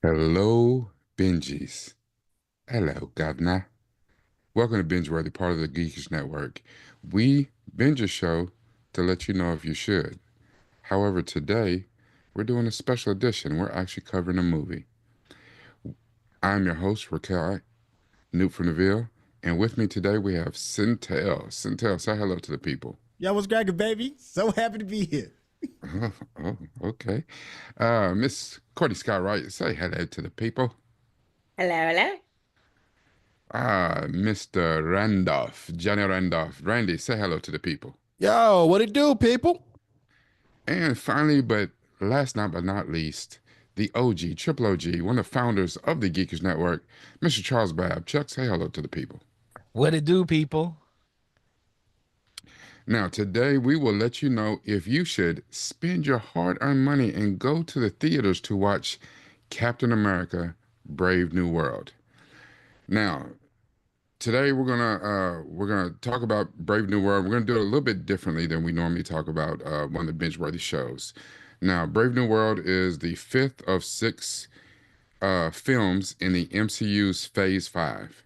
Hello, Benjis. Hello, Governor. Welcome to BingeWorthy, part of the Geekish Network. We binge a show to let you know if you should. However, today we're doing a special edition. We're actually covering a movie. I'm your host, Raquel Newt from Neville, and with me today we have Centel. Centel, say hello to the people. Yo, what's cracking, baby? So happy to be here. Oh, okay. Miss Courtney Scott Wright, say hello to the people. Hello, hello. Mr. Randolph, Johnny Randolph. Randy, say hello to the people. Yo, what it do, people? And finally, but last not but not least, the OG, Triple OG, one of the founders of the Geekers Network, Mr. Charles Babb. Chuck, say hello to the people. What it do, people? Now, today we will let you know if you should spend your hard-earned money and go to the theaters to watch Captain America: Brave New World. Now, today we're gonna talk about Brave New World. We're gonna do it a little bit differently than we normally talk about one of the binge-worthy shows. Now, Brave New World is the fifth of six films in the MCU's Phase 5.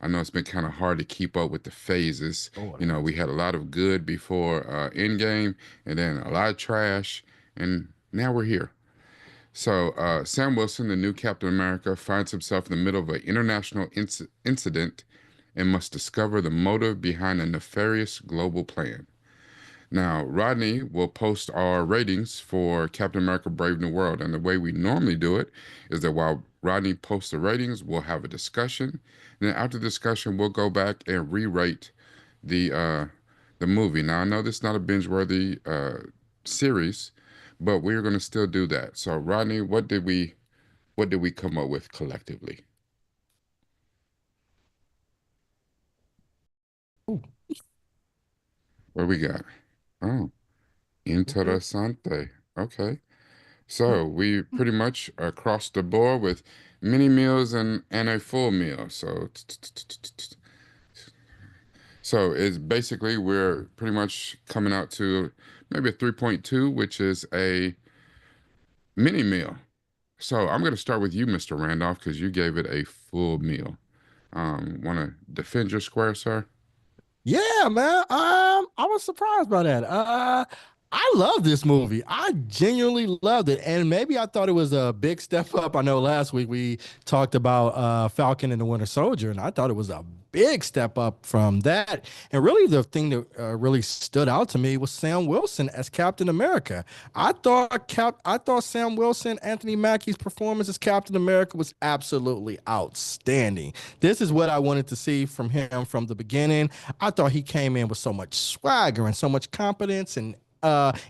I know it's been kind of hard to keep up with the phases. You know, we had a lot of good before Endgame, and then a lot of trash, and now we're here. So Sam Wilson, the new Captain America, finds himself in the middle of an international incident and must discover the motive behind a nefarious global plan. Now, Rodney will post our ratings for Captain America: Brave New World, and the way we normally do it is that while Rodney posts the ratings, we'll have a discussion. And then after the discussion, we'll go back and re-rate the movie. Now, I know this is not a binge-worthy series, but we're going to still do that. So, Rodney, what did we come up with collectively? Ooh. What we got? Oh, interesante. Okay. So we pretty much across the board with mini meals and a full meal. So it's basically we're pretty much coming out to maybe a 3.2, which is a mini meal. So I'm going to start with you, Mr. Randolph, because you gave it a full meal. Want to defend your square, sir? Yeah, man. I was surprised by that. I love this movie. I genuinely loved it, and maybe I thought it was a big step up. I know last week we talked about Falcon and the Winter Soldier, and I thought it was a big step up from that. And really, the thing that really stood out to me was Sam Wilson as Captain America. I thought Sam Wilson, Anthony Mackie's performance as Captain America was absolutely outstanding. This is what I wanted to see from him from the beginning. I thought he came in with so much swagger and so much confidence and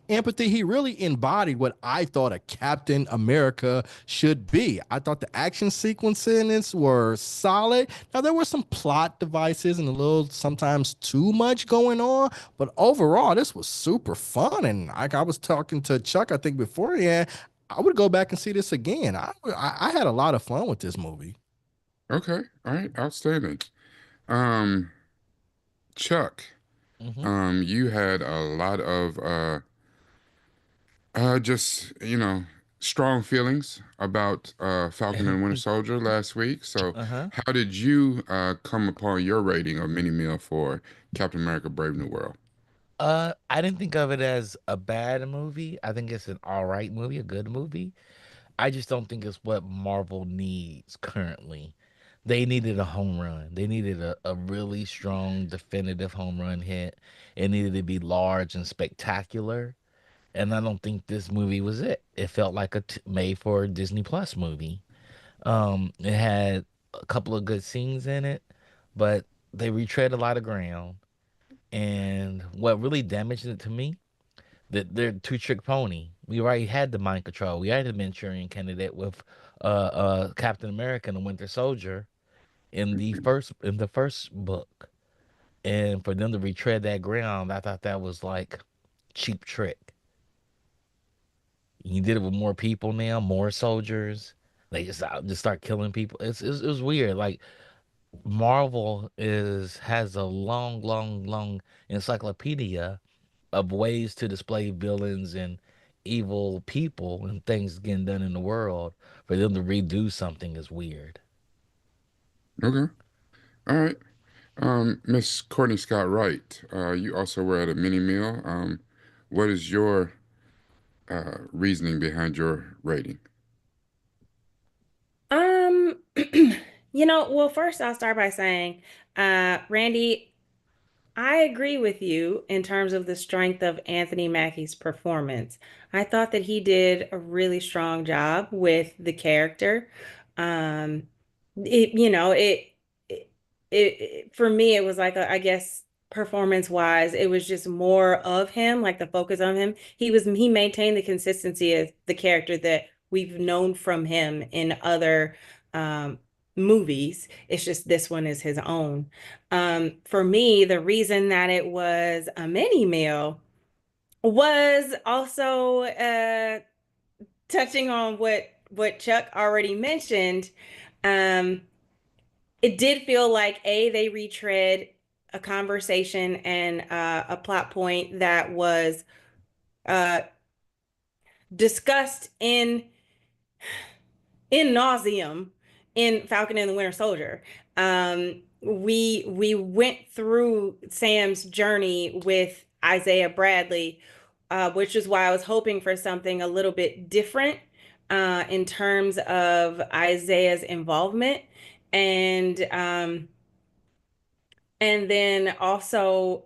empathy. He really embodied what I thought a Captain America should be. I thought the action sequences were solid. Now, there were some plot devices and a little sometimes too much going on, but overall, this was super fun. And like I was talking to Chuck, I think beforehand, I would go back and see this again. I had a lot of fun with this movie. Okay. All right. Outstanding. Um, Chuck, you had a lot of just strong feelings about Falcon and Winter Soldier last week. So, Uh-huh. how did you come upon your rating of mini meal for Captain America: Brave New World? I didn't think of it as a bad movie. I think it's an all right movie, a good movie. I just don't think it's what Marvel needs currently. They needed a home run. They needed a really strong, definitive home run hit. It needed to be large and spectacular. And I don't think this movie was it. It felt like a made for Disney Plus movie. It had a couple of good scenes in it, but they retread a lot of ground. And what really damaged it to me, that they're two trick pony. We already had the mind control. We had the Manchurian candidate with Captain America and the Winter Soldier in the first book. And for them to retread that ground, I thought that was like cheap trick. You did it with more people now, more soldiers. They just start killing people. It was weird. Like Marvel is has a long encyclopedia of ways to display villains and evil people and things getting done in the world. For them to redo something is weird. Okay. All right. Miss Courtney Scott Wright, you also were at a mini meal. What is your reasoning behind your rating? Um, well, first I'll start by saying, Randy, I agree with you in terms of the strength of Anthony Mackie's performance. I thought that he did a really strong job with the character. Um, it, you know, it, for me, it was like, I guess, performance wise, it was just more of him, like the focus on him. He maintained the consistency of the character that we've known from him in other, movies. It's just this one is his own. For me, the reason that it was a mini meal was also touching on what Chuck already mentioned. Um, it did feel like they retread a conversation and a plot point that was uh, discussed in nauseum in Falcon and the Winter Soldier. We went through Sam's journey with Isaiah Bradley, which is why I was hoping for something a little bit different in terms of Isaiah's involvement, and um, and then also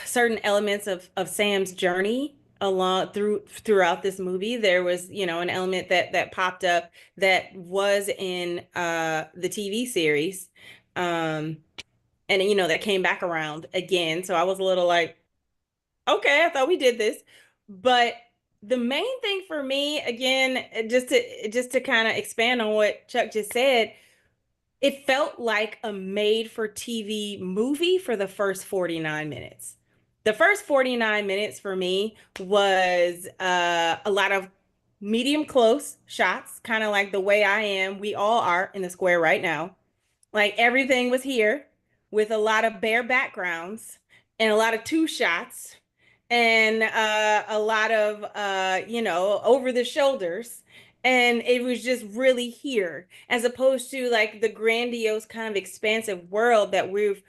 certain elements of Sam's journey throughout this movie. There was, an element that popped up that was in the TV series. Um and that came back around again. So I was a little like, okay, I thought we did this. But the main thing for me, again, just to kind of expand on what Chuck just said, it felt like a made for TV movie for the first 49 minutes. The first 49 minutes for me was a lot of medium close shots, kind of like the way I am. We all are in the square right now. Like everything was here with a lot of bare backgrounds and a lot of two shots and a lot of over the shoulders, and it was just really here as opposed to like the grandiose kind of expansive world that we've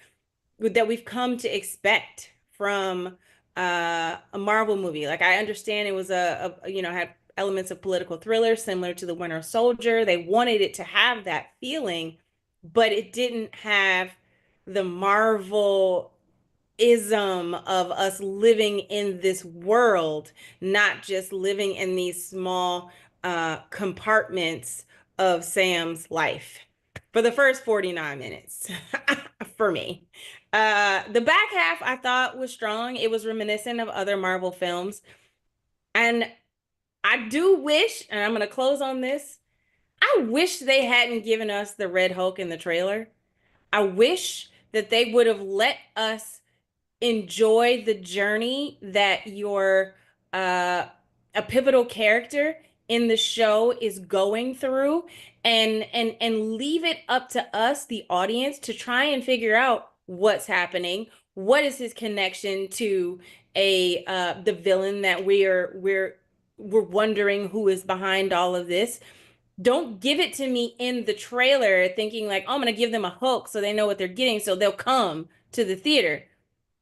come to expect from a Marvel movie. Like I understand it was had elements of political thriller similar to the Winter Soldier. They wanted it to have that feeling, but it didn't have the Marvel ism of us living in this world, not just living in these small compartments of Sam's life for the first 49 minutes for me. The back half I thought was strong. It was reminiscent of other Marvel films. And I do wish, and I'm going to close on this, I wish they hadn't given us the Red Hulk in the trailer. I wish that they would have let us enjoy the journey that your a pivotal character in the show is going through, and leave it up to us, the audience, to try and figure out what's happening. What is his connection to a the villain that we're wondering who is behind all of this? Don't give it to me in the trailer thinking like, oh, I'm gonna give them a hook so they know what they're getting so they'll come to the theater.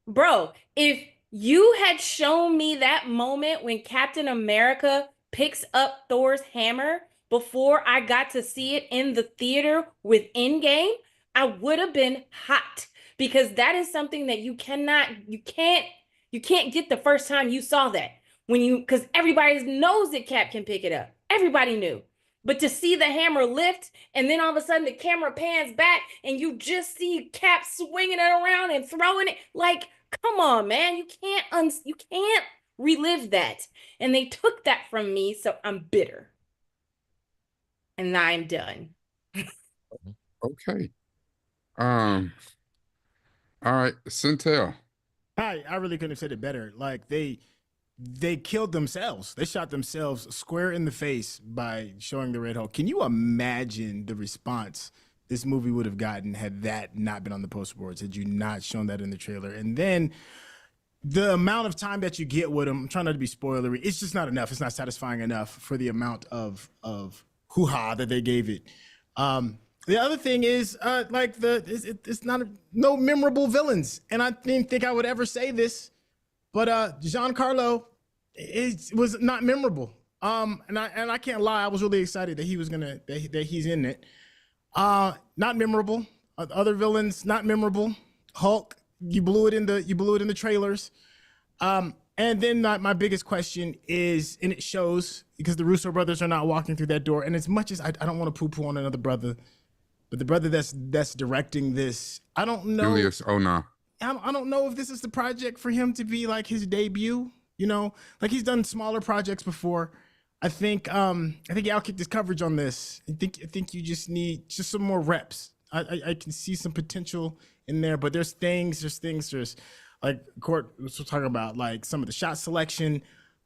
Bro, if you had shown me that moment when Captain America picks up Thor's hammer before I got to see it in the theater with Endgame, I would have been hot because that is something that you can't get the first time you saw that. When you because everybody knows that Cap can pick it up. Everybody knew. But to see the hammer lift and then all of a sudden the camera pans back and you just see Cap swinging it around and throwing it like, come on, man, you can't relive that. And they took that from me, so I'm bitter. And I'm done. Okay. Um. All right, Centel. I really couldn't have said it better. Like they killed themselves. They shot themselves square in the face by showing the Red Hulk. Can you imagine the response this movie would have gotten had that not been on the poster boards, had you not shown that in the trailer? And then the amount of time that you get with him, I'm trying not to be spoilery, it's just not enough. It's not satisfying enough for the amount of hoo-ha that they gave it. The other thing is, it's not no memorable villains, and I didn't think I would ever say this, but Giancarlo was not memorable. And I can't lie, I was really excited that that he's in it. Not memorable. Other villains not memorable. Hulk, you blew it in the trailers. And then my biggest question is, and it shows because the Russo brothers are not walking through that door. And as much as I don't want to poo-poo on another brother, but the brother that's directing this, I don't know. Julius. Oh no. I don't know if this is the project for him to be like his debut. You know, like he's done smaller projects before. I think Al kicked his coverage on this. I think you just need just some more reps. I can see some potential in there, but there's like Court was talking about, like some of the shot selection,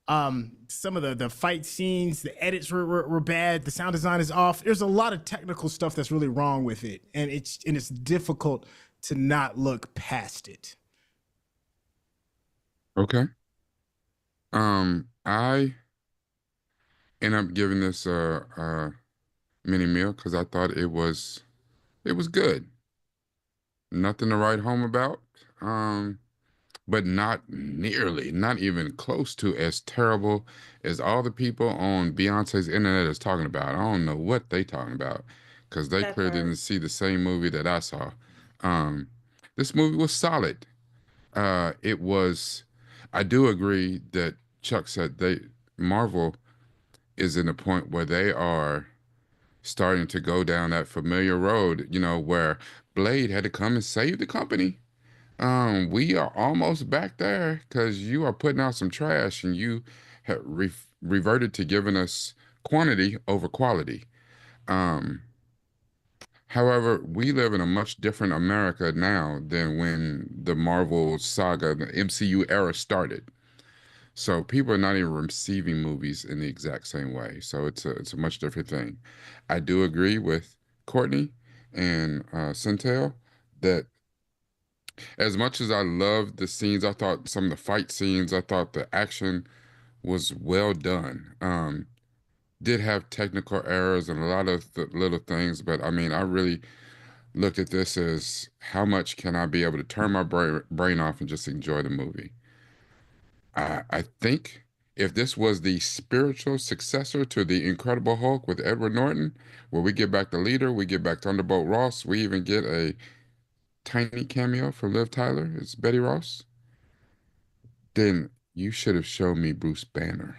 some of the fight scenes, the edits were bad, the sound design is off. There's a lot of technical stuff that's really wrong with it, and it's difficult to not look past it. Okay. I end up giving this a mini meal because I thought it was good. Nothing to write home about. But not nearly, not even close to as terrible as all the people on Beyonce's internet is talking about. I don't know what they talking about because they That clearly part. didn't see the same movie that I saw. Um, this movie was solid. It was. I do agree that Chuck said Marvel is in a point where they are starting to go down that familiar road, where Blade had to come and save the company. We are almost back there because you are putting out some trash and you have reverted to giving us quantity over quality. Um, However, we live in a much different America now than when the Marvel saga, the MCU era started. So people are not even receiving movies in the exact same way. So it's a much different thing. I do agree with Courtney and Centel that as much as I loved the scenes, I thought some of the fight scenes, I thought the action was well done. Did have technical errors and a lot of the little things, but I mean, I really looked at this as how much can I be able to turn my brain off and just enjoy the movie. I think if this was the spiritual successor to the Incredible Hulk with Edward Norton, where we get back the leader, we get back Thunderbolt Ross, we even get a tiny cameo for Liv Tyler as Betty Ross, then you should have shown me Bruce Banner.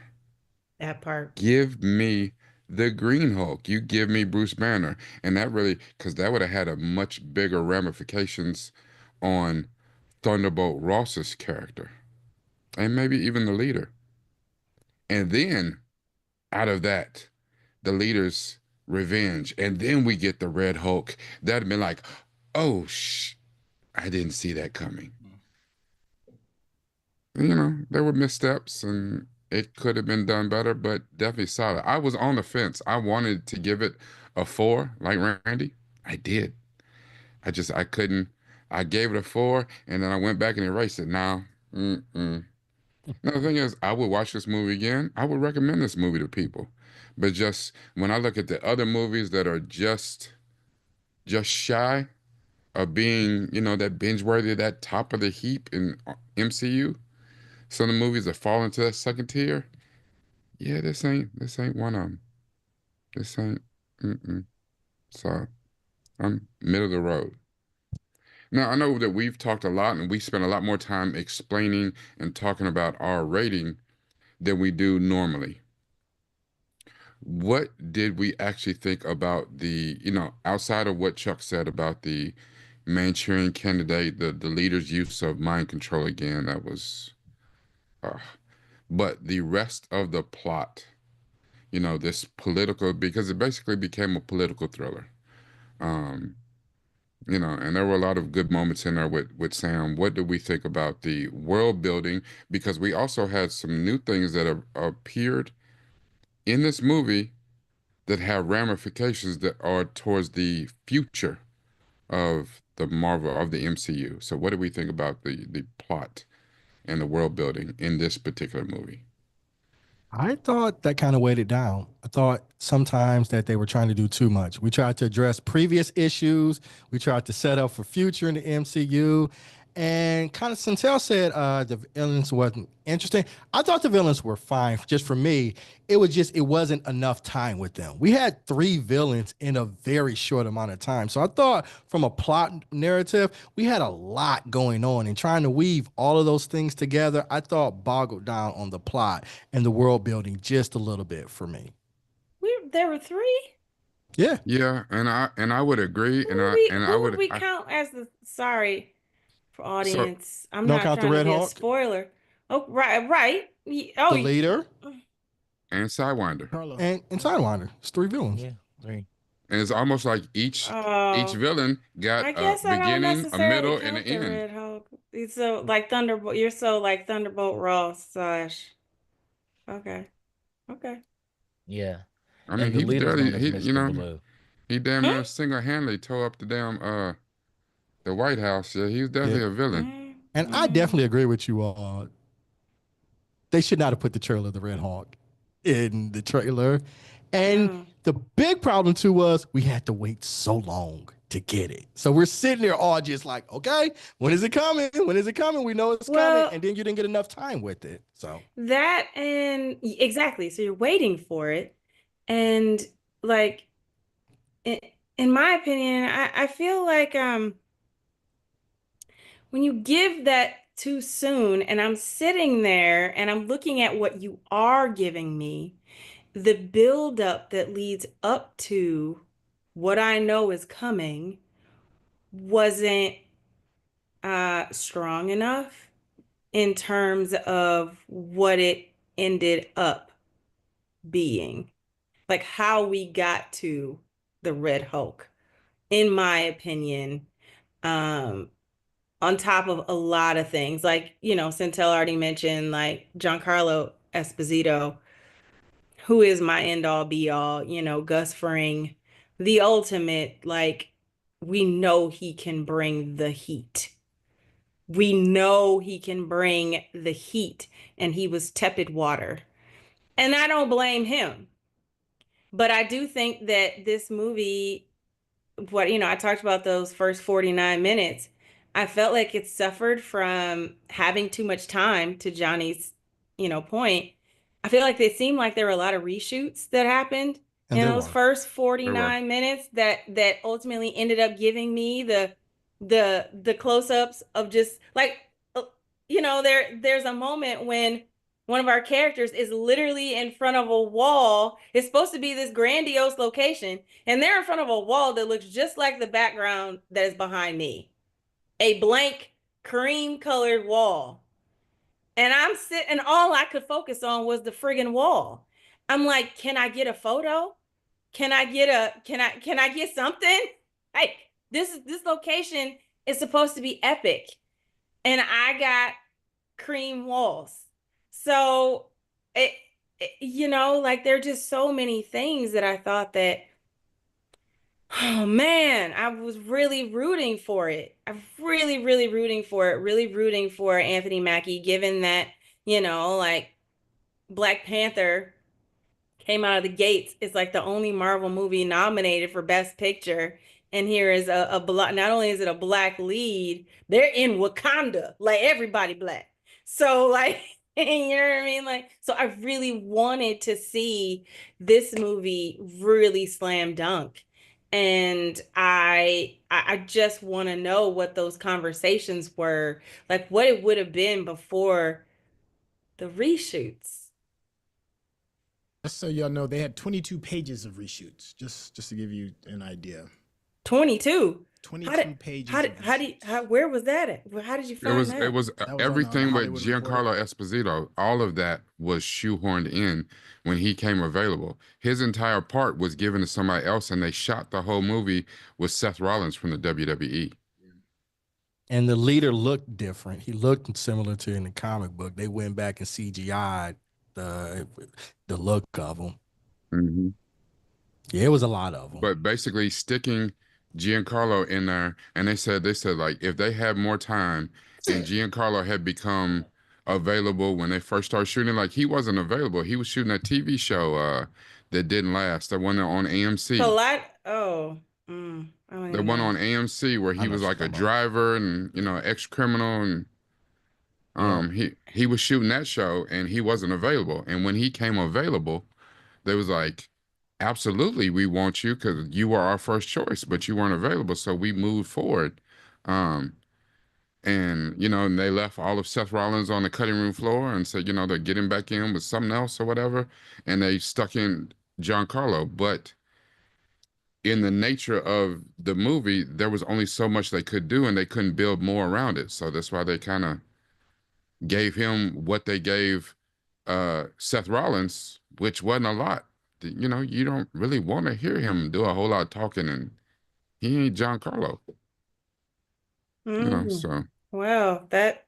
That part. Give me the Green Hulk. You give me Bruce Banner. And that really, because that would have had a much bigger ramifications on Thunderbolt Ross's character and maybe even the leader. And then out of that, the leader's revenge. And then we get the Red Hulk. That'd have been like, oh, I didn't see that coming. There were missteps and it could have been done better, but definitely solid. I was on the fence. I wanted to give it a 4, like Randy. I did. I couldn't. I gave it a 4, and then I went back and erased it. Now, now the thing is, I would watch this movie again. I would recommend this movie to people, but just when I look at the other movies that are just shy of being, that binge worthy, that top of the heap in MCU. Some of the movies that fall into that second tier, yeah, this ain't one of them. This ain't. Mm-mm. So I'm middle of the road. Now I know that we've talked a lot and we spent a lot more time explaining and talking about our rating than we do normally. What did we actually think about outside of what Chuck said about the Manchurian candidate, the leader's use of mind control again? That was, uh, but the rest of the plot, this political, because it basically became a political thriller. Um, and there were a lot of good moments in there with Sam. What do we think about the world building? Because we also had some new things that have appeared in this movie that have ramifications that are towards the future of the MCU. So what do we think about the plot and the world building in this particular movie? I thought that kind of weighed it down. I thought sometimes that they were trying to do too much. We tried to address previous issues. We tried to set up for future in the MCU. And kind of Centel said the villains wasn't interesting. I thought the villains were fine. Just for me, it wasn't enough time with them. We had three villains in a very short amount of time. So I thought from a plot narrative, we had a lot going on, and trying to weave all of those things together, I thought boggled down on the plot and the world building just a little bit for me. There were three. Yeah. Yeah, and I would agree, Who would we count as the sorry for so audience? I'm Don't not count the trying to Red be a Hawk, spoiler. Oh, right. Oh, the leader, and Sidewinder, Carlo. and Sidewinder. It's three villains. Yeah, three. and it's almost like each oh. villain got I a guess I don't beginning, a necessarily middle, and an count the end. Red Hulk. It's so like Thunderbolt. You're so like Thunderbolt Ross slash. Okay. Okay. Yeah, I mean, and the he leader's barely known as Mr. Blue. he damn Hmm? near single-handedly tore up the damn the White House. Yeah, he was Yeah. definitely a villain. And I Mm-hmm. definitely agree with you all. They should not have put the trailer of the Red Hawk in the trailer. And No. the big problem too was we had to wait so long to get it. So we're sitting there all just like, okay, when is it coming? When is it coming? We know it's coming. Well, And then you didn't get enough time with it. So that and exactly. So you're waiting for it. And like in, in my opinion, I feel like when you give that too soon and I'm sitting there and I'm looking at what you are giving me, the buildup that leads up to what I know is coming wasn't strong enough in terms of what it ended up being, like how we got to the Red Hulk, in my opinion. Um, on top of a lot of things, like Centel already mentioned, like Giancarlo Esposito, who is my end all be all, Gus Fring, the ultimate, like, we know he can bring the heat. We know he can bring the heat, and he was tepid water. And I don't blame him. But I do think that this movie, I talked about those first 49 minutes. I felt like it suffered from having too much time, to Johnny's, point. I feel like it seemed like there were a lot of reshoots that happened and in there those were. first There were. 49 minutes that ultimately ended up giving me the close-ups of just like there's a moment when one of our characters is literally in front of a wall. It's supposed to be this grandiose location, and they're in front of a wall that looks just like the background that is behind me. A blank cream colored wall. And I'm sitting, and all I could focus on was the friggin' wall. I'm like, can I get a photo? Can I get something? Like this location is supposed to be epic. And I got cream walls. So like there are just so many things that I thought that, oh man, I was really rooting for it. I'm really, really rooting for it. Really rooting for Anthony Mackie, given that, like Black Panther came out of the gates. It's like the only Marvel movie nominated for Best Picture. And here is a black, not only is it a black lead, they're in Wakanda, like everybody black. So like You know what I mean? Like, so I really wanted to see this movie really slam dunk. And I just want to know what those conversations were, like what it would have been before the reshoots. Just so y'all know, they had 22 pages of reshoots. Just to give you an idea. 22. How did 22 pages of reshoots. where was that at? How did you find It that? was That was on the everything with Hollywood Reporter. Giancarlo Esposito. All of that was shoehorned in when he came available. His entire part was given to somebody else, and they shot the whole movie with Seth Rollins from the WWE. And the leader looked different. He looked similar to in the comic book. They went back and CGI'd the look of him. Mhm. Yeah, it was a lot of them. But basically sticking Giancarlo in there, and they said like if they had more time, and Giancarlo had become available when they first started shooting, like he wasn't available. He was shooting a TV show that didn't last, the one on AMC. I don't The even one know. on AMC where I he know was what you're like a talking about. driver and ex-criminal, and Yeah. he was shooting that show and he wasn't available. And when he came available, they was like, absolutely, we want you because you were our first choice, but you weren't available, so we moved forward. Um, and and they left all of Seth Rollins on the cutting room floor and said, they're getting back in with something else or whatever, and they stuck in Giancarlo. But in the nature of the movie, there was only so much they could do, and they couldn't build more around it. So that's why they kind of gave him what they gave Seth Rollins, which wasn't a lot. You don't really want to hear him do a whole lot of talking, and he ain't Giancarlo. Mm. So Well, I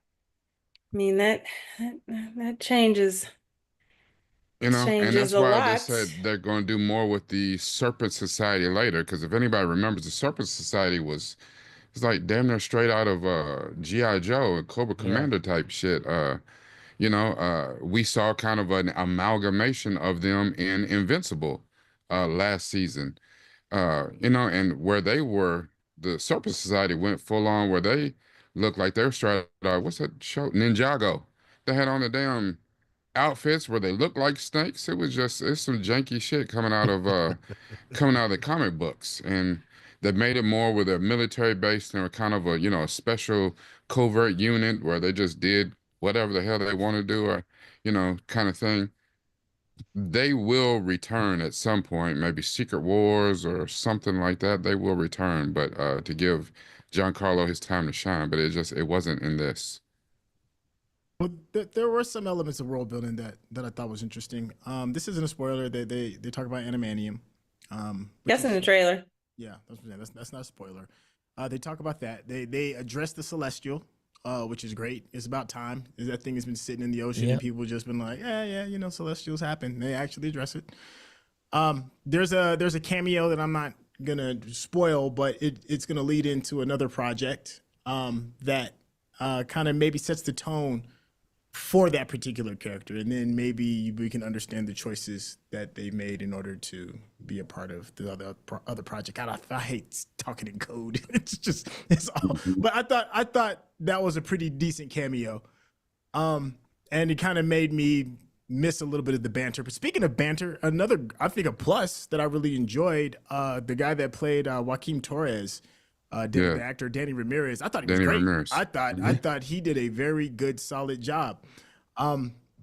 mean that that and changes that's a why they lot. said they're going to do more with the Serpent Society later. Because if anybody remembers, the Serpent Society was it's like damn near straight out of GI Joe and Cobra Yeah. Commander type shit. We saw kind of an amalgamation of them in Invincible last season. And where they were, the Serpent Society went full on where they looked like they were straight out. What's that show? Ninjago. They had on the damn outfits where they looked like snakes. It's some janky shit coming out of the comic books, and they made it more with a military base. They were kind of a special covert unit where they just did whatever the hell they want to do, or kind of thing. They will return at some point, maybe Secret Wars or something like that. They will return, but to give Giancarlo his time to shine. But it wasn't in this. Well, there were some elements of world building that I thought was interesting. This isn't a spoiler. They talk about animanium. Which That's in is the trailer. yeah, that's not a spoiler. They talk about that. They address the celestial, which is great. It's about time. That thing has been sitting in the ocean, and Yep. people just been like, yeah, celestials happen. They actually address it. There's a cameo that I'm not gonna spoil, but it's gonna lead into another project that kind of maybe sets the tone for that particular character, and then maybe we can understand the choices that they made in order to be a part of the other project. God, I hate talking in code. It's all. Mhm. But I thought that was a pretty decent cameo, and it kind of made me miss a little bit of the banter. But speaking of banter, another I think a plus that I really enjoyed, the guy that played Joaquin Torres. Yeah, The actor Danny Ramirez. I thought he was Danny great. Ramirez. I thought he did a very good, solid job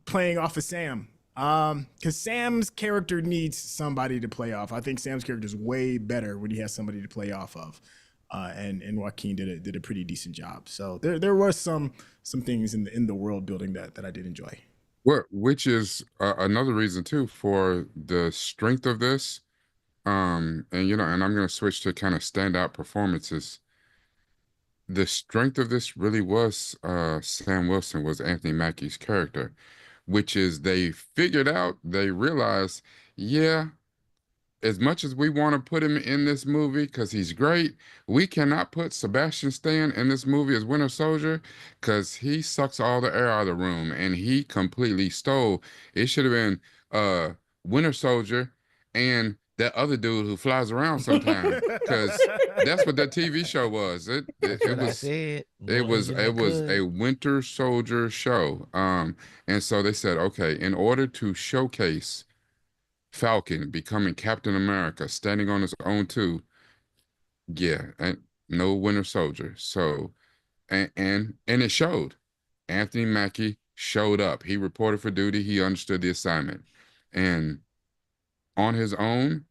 playing off of Sam. Because Sam's character needs somebody to play off. I think Sam's character is way better when he has somebody to play off of. And Joaquin did a pretty decent job. So there was some things in the world building that I did enjoy. Which is another reason too for the strength of this. And I'm gonna switch to kind of standout performances. The strength of this really was Sam Wilson was Anthony Mackie's character, which is they realized, yeah, as much as we want to put him in this movie because he's great, we cannot put Sebastian Stan in this movie as Winter Soldier because he sucks all the air out of the room and he completely stole. It should have been Winter Soldier and that other dude who flies around sometime, because that's what that TV show was. That's what I said. It Little was engine that a could. Winter Soldier show. And so they said, okay, in order to showcase Falcon becoming Captain America, standing on his own too, yeah, and no Winter Soldier. So and it showed. Anthony Mackie showed up. He reported for duty. He understood the assignment, and on his own,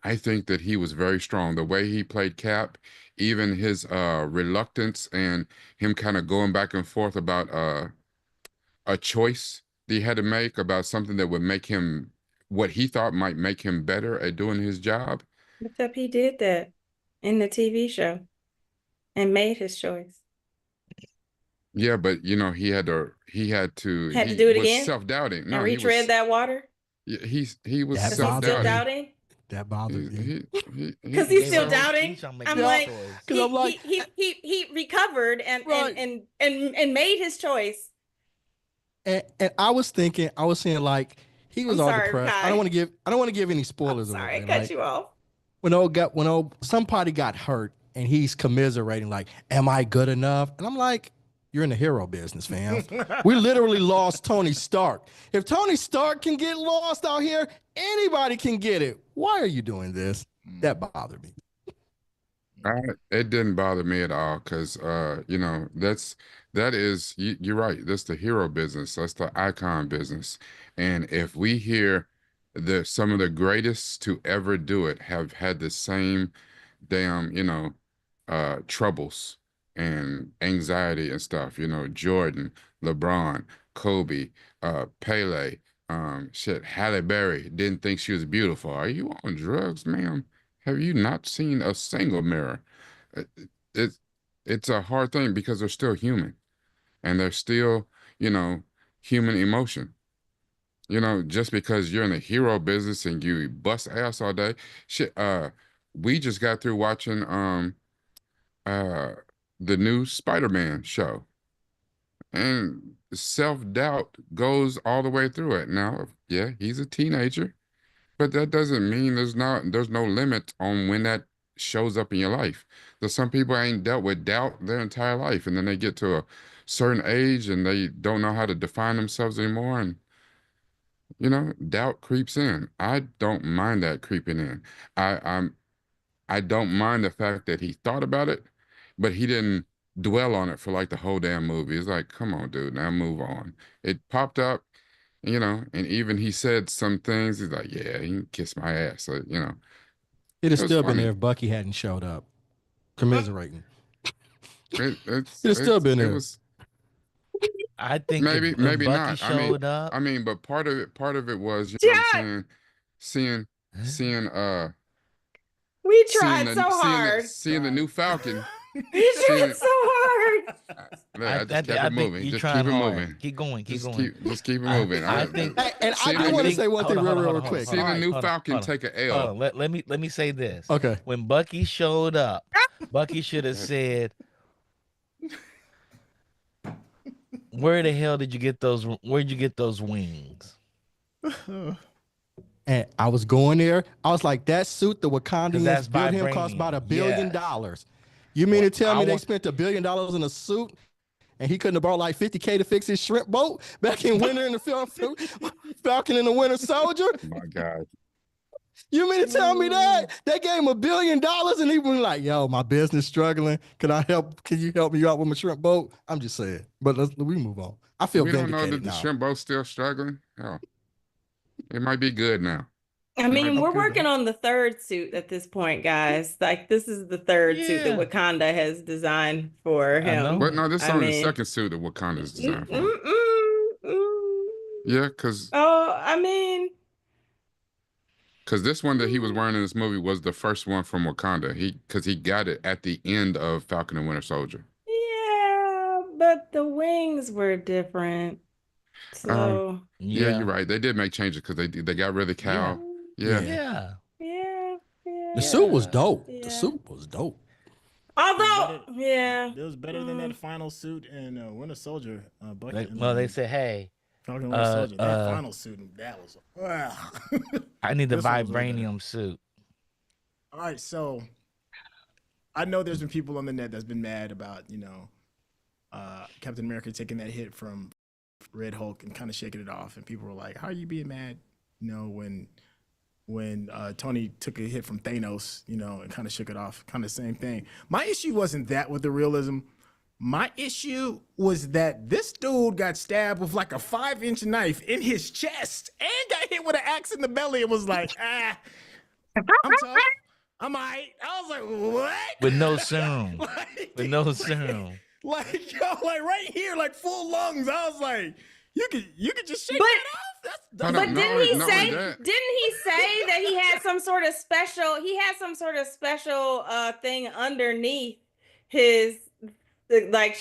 I think that he was very strong. The way he played Cap, even his reluctance and him kind of going back and forth about a choice that he had to make about something that would make him what he thought might make him better at doing his job. Except he did that in the TV show and made his choice. Yeah, but Had to he do it was again self-doubting. and No, retread that water he was That because he's still bothered me. self-doubting. doubting. That bothered me. Because He he's Gave still up. He's doubting. trying to make I'm that like, choice. Because I'm like, he recovered Right. and made his choice. and I was saying like he was I'm all sorry, depressed. Kai. I don't want to give any I'm spoilers sorry, I away. cut Like you off. when somebody got hurt and he's commiserating, like, am I good enough? And I'm like, you're in the hero business, fam. We literally lost Tony Stark. If Tony Stark can get lost out here, anybody can get it. Why are you doing this? That bothered me. It didn't bother me at all because you're right. That's the hero business. That's the icon business. And if we hear some of the greatest to ever do it have had the same damn, troubles and anxiety and stuff, Jordan, LeBron, Kobe, Pele, shit, Halle Berry didn't think she was beautiful. Are you on drugs, ma'am? Have you not seen a single mirror? It, it's it's a hard thing because they're still human and they're still, you know, human emotion. Just because you're in the hero business and you bust ass all day, shit. We just got through watching uh the new Spider-Man show, and self-doubt goes all the way through it. Now, yeah, he's a teenager, but that doesn't mean there's no limit on when that shows up in your life. There's some people ain't dealt with doubt their entire life, and then they get to a certain age and they don't know how to define themselves anymore, and doubt creeps in. I don't mind that creeping in. I'm I don't mind the fact that he thought about it, but he didn't dwell on it for like the whole damn movie. It's like, come on, dude, now move on. It popped up, and even he said some things. He's like, yeah, he can kiss my ass. So, It'd have it was still been there funny. if Bucky hadn't showed up. Commiserating. It's It'd have still been it there. was I think if, maybe Bucky not. showed up, But part of it was, Jack, seeing seeing we seeing tried so the seeing the hard. seeing the new Falcon. We Seeing tried it. so hard. I just kept I it think moving. you're Just trying keep it hard. moving. Keep going. Keep Just going. just keep it I- moving. I think- Hey, and seeing I the do want new- to say one Hold thing on, real hold on, quick. hold seeing on. the new Hold on, Falcon hold on. take a Hold L. on. Let me say this. Okay. When Bucky showed up, Bucky should have said, "Where the hell did you get those? Where'd you get those wings?" And I was going there. I was like, that suit the 'Cause Wakandians that's built him cost about vibranium. $1 billion. Yes. You mean Well, to tell I me they want- spent $1 billion in a suit and he couldn't have brought like 50K to fix his shrimp boat back in Winter in the film Falcon and the Winter Soldier? Oh my God. You mean to tell me that? They gave him $1 billion and he was like, yo, my business struggling. Can you help me out with my shrimp boat? I'm just saying. But we move on. I feel We don't know vindicated that the now. shrimp boat's still struggling. Hell, it might be good now. I mean, we're Okay, working then. on the third suit at this point, guys. Like, this is the third suit that Yeah. Wakanda has designed for I him. know. But no, this is I only the mean- second suit that Wakanda's designed for. Mm. Yeah, because Oh, I mean, this one that he was wearing in this movie was the first one from Wakanda. Because he got it at the end of Falcon and Winter Soldier. yeah, but the wings were different. So, Yeah, you're right. They did make changes because they got rid of the cow. Yeah. Yeah. yeah. The suit was dope. Yeah. The suit was dope. Although, yeah. It was better than that final suit in Winter Soldier. Bucky. They said, "Hey, Falcon Winter Soldier. That final suit, that was. I need the This one was way better. vibranium suit." All right, so I know there's been people on the net that's been mad about, Captain America taking that hit from Red Hulk and kind of shaking it off, and people were like, "How are you being mad?" When Tony took a hit from Thanos, and kind of shook it off, kind of same thing. My issue wasn't that with the realism. My issue was that this dude got stabbed with like a 5-inch knife in his chest and got hit with an axe in the belly and was like, I'm tough. I'm all right. I was like, what? With no serum. Like, With no serum. like, yo, like right here, like full lungs. I was like, you could just shake But- that off. Hold But on, didn't he not say? like that. Didn't he say that he had some sort of special? He had some sort of special thing underneath his like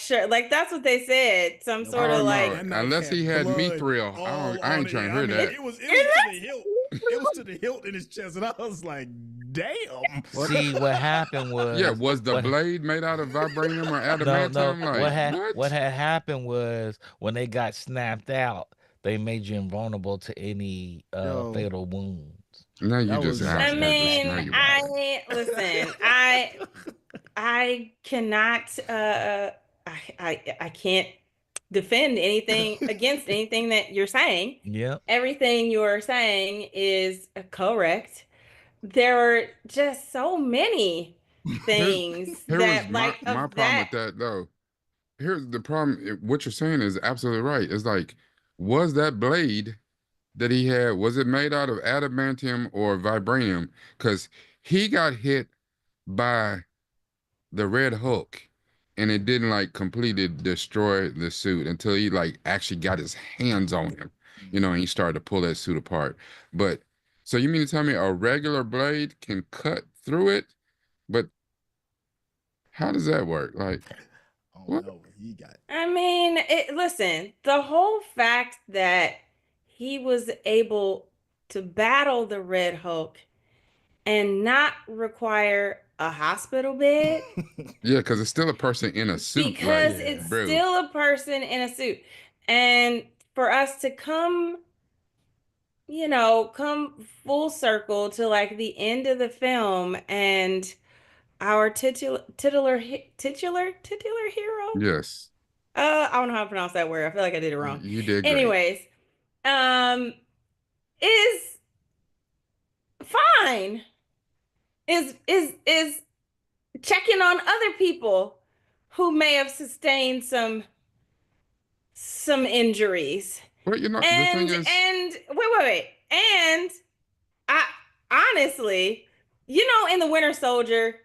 that's what they said. Some sort Oh of no! like. That knife Unless he had blood mithril, all I on ain't it. trying to I hear mean, that. It was to the hilt. It was to the hilt in his chest, and I was like, "Damn!" See, what happened was Yeah, was the what- blade made out of vibranium or no, adamantium? no. Like What had happened was when they got snapped out, they made you invulnerable to any Yo. fatal wounds. Now you That just was- I asking. Now mean, you wild. listen. I cannot. I can't defend anything against anything that you're saying. Yep. Everything you're saying is correct. There are just so many things Here that was like my of problem that. with that though. Here's the problem. What you're saying is absolutely right. It's like, was that blade that he had, was it made out of adamantium or vibranium? Because he got hit by the Red Hulk, and it didn't like completely destroy the suit until he like actually got his hands on him, and he started to pull that suit apart. But so you mean to tell me a regular blade can cut through it? But how does that work? Like, Oh what? no, he got. I mean, listen, the whole fact that he was able to battle the Red Hulk and not require a hospital bed Yeah, because it's still a person in a suit. because Like, it's bro. still a person in a suit. And for us to come, come full circle to like the end of the film and our titular hero. Yes, I don't know how to pronounce that word. I feel like I did it wrong. you did great. Anyways, is fine. Is checking on other people who may have sustained some injuries. Well, the thing And is, wait. And I honestly, in the Winter Soldier,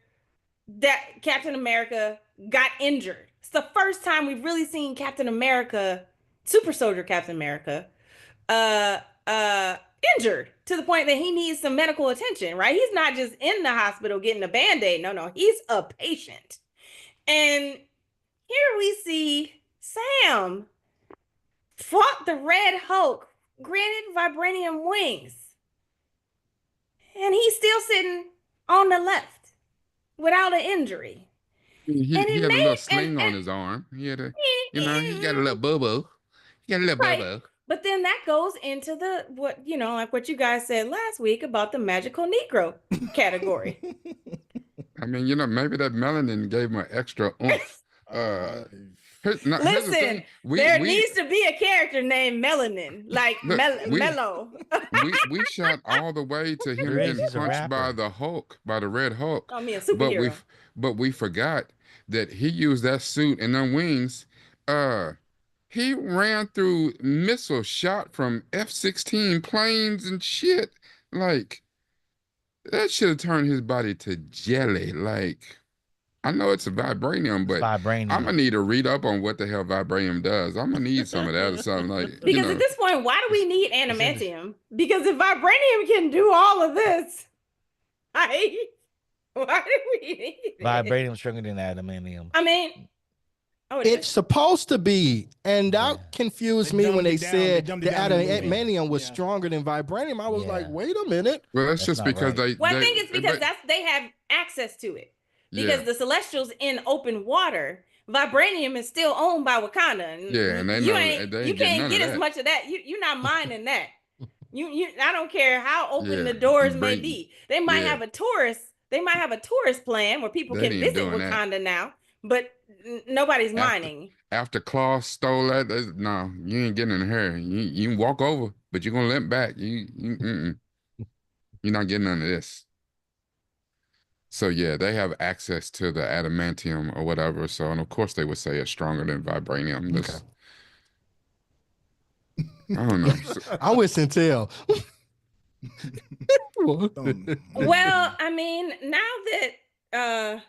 that Captain America got injured. It's the first time we've really seen Captain America, Super Soldier Captain America, uh injured to the point that he needs some medical attention, right? He's not just in the hospital getting a band-aid. No, he's a patient. And here we see Sam fought the Red Hulk, granted vibranium wings. And he's still sitting on the left without an injury. he and it had a made- little sling on and- his arm. He had a, he got a little boo-boo. He got a little Right. boo-boo. But then that goes into what you guys said last week about the magical Negro category. I mean, maybe that melanin gave him an extra oomph. Here's the Listen, thing. there needs to be a character named Melanin, like Look, Mellow. we shot all the way to him There is, getting he's a punched by rapper. the Hulk, by the Red Hulk. I mean, a But superhero. we forgot that he used that suit and them wings. He ran through missiles shot from F-16 planes and shit. Like, that should have turned his body to jelly. Like, I know it's a vibranium, but Vibranium. I'm gonna need to read up on what the hell vibranium does. I'm gonna need some of that or something. Like, Because at this point, why do we need adamantium? Because if vibranium can do all of this, why do we need it? Vibranium stronger than adamantium. I mean, It's supposed to be, and that Yeah. confused They me dumbed when they it down. said They dumbed the it down in the movie. adamantium was Yeah. stronger than vibranium. I was like, Yeah. wait a minute. well, that's That's just not because right. well, I they think it's because but- they have access to it. Because yeah. the Celestials in open water, vibranium is still owned by Wakanda. Yeah, and they you know- ain't they ain't you getting can't none of get as that. much of that. You're not mining that. I don't care how open Yeah, the doors may bring- be. They might yeah. have a tourist They might have a tourist plan where people They can ain't visit doing that. Wakanda now, but nobody's After mining. after Claus stole that, no, you ain't getting in here. You can walk over, but you're gonna limp back. You're not getting none of this. So yeah, they have access to the adamantium or whatever. So, and of course they would say it's stronger than vibranium. Okay. I don't know. So, I'm with Centel. Well, I mean, now that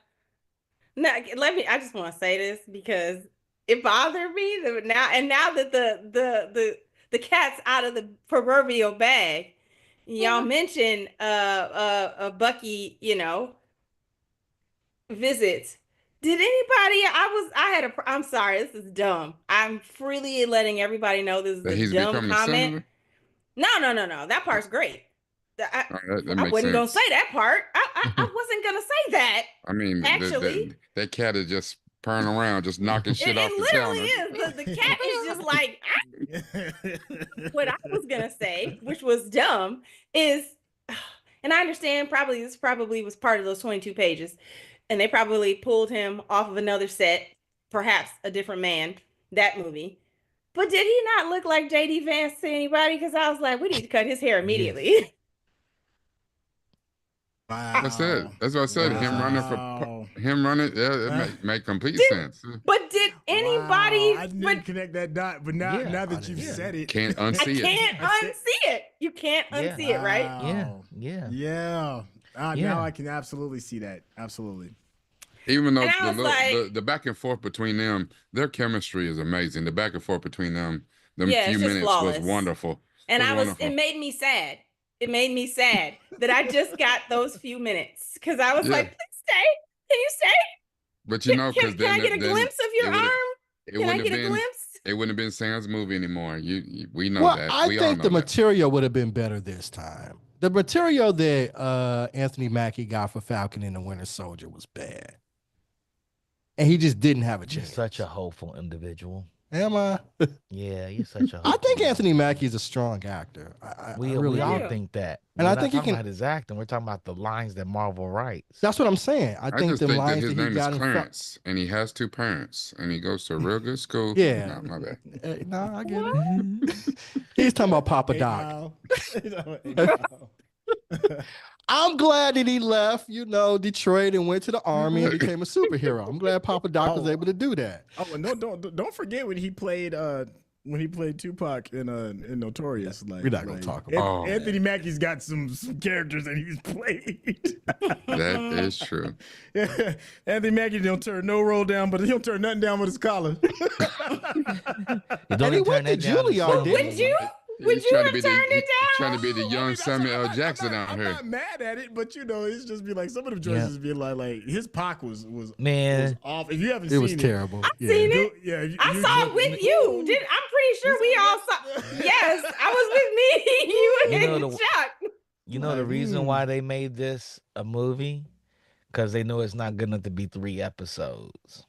now I just want to say this because it bothered me that now that the cat's out of the proverbial bag, y'all mentioned Bucky, visits. Did anybody I'm sorry, this is dumb. I'm freely letting everybody know this is that a he's dumb becoming a comment. senator. No. That part's great. That I makes wasn't gonna sense. say that part. I wasn't gonna say that. I mean, Actually, that cat is just purring around, just knocking shit off it the literally counter. is. The cat is just like what I was gonna say, which was dumb, is, and I understand this probably was part of those 22 pages, and they probably pulled him off of another set, perhaps a different man, that movie. But did he not look like JD Vance to anybody? Because I was like, we need to cut his hair immediately. Wow. That's it. That's what I said. Wow. Him running, yeah, it make complete sense. But did anybody? Wow. I didn't connect that dot, but now that you've said it, Can't I unsee it. can't unsee it. You can't unsee it, right? Yeah. Now I can absolutely see that. Absolutely. Even though And I was like, the back and forth between them, their chemistry is amazing. The back and forth between them Yeah, few it's just minutes flawless. was wonderful. And wonderful. it made me sad. It made me sad that I just got those few minutes because I was like, please stay. Can you stay? But you know, because Can I get a glimpse of your arm? Can I get a glimpse? It wouldn't have been Sam's movie anymore. We know Well, that. I think the material would have been better this time. The material that Anthony Mackie got for Falcon and the Winter Soldier was bad. And he just didn't have a chance. You're such a hopeful individual. Am I? Yeah, you're such a hopeful I think Anthony Mackie is a strong actor. We really all think that. And we're I think not talking about his acting. We're talking about the lines that Marvel writes. That's what I'm saying. I think the lines that his he name got is Clarence, and he has 2 parents, and he goes to a real good school. Yeah. No, my bad. No, I get it. He's talking about Papa Doc. I'm glad that he left, Detroit and went to the army and became a superhero. I'm glad Papa Doc was able to do that. Oh, no, don't forget when he played Tupac in Notorious. We're not gonna talk about Anthony Mackie's got some characters that he's played. That is true. Yeah. Anthony Mackie don't turn no roll down, but he don't turn nothing down with his collar. And he went to Juilliard, didn't he? Would you have turned it down? Trying to be the young Samuel L. Jackson out here. I'm not mad at it, but it's just be like some of them choices be like his Pac was Man, off. If you haven't seen it, it was terrible. I've seen it. Yeah, I saw it with you. I'm pretty sure we all saw. Yes, I was with me. You were in shock. You know the reason why they made this a movie? Because they know it's not good enough to be 3 episodes.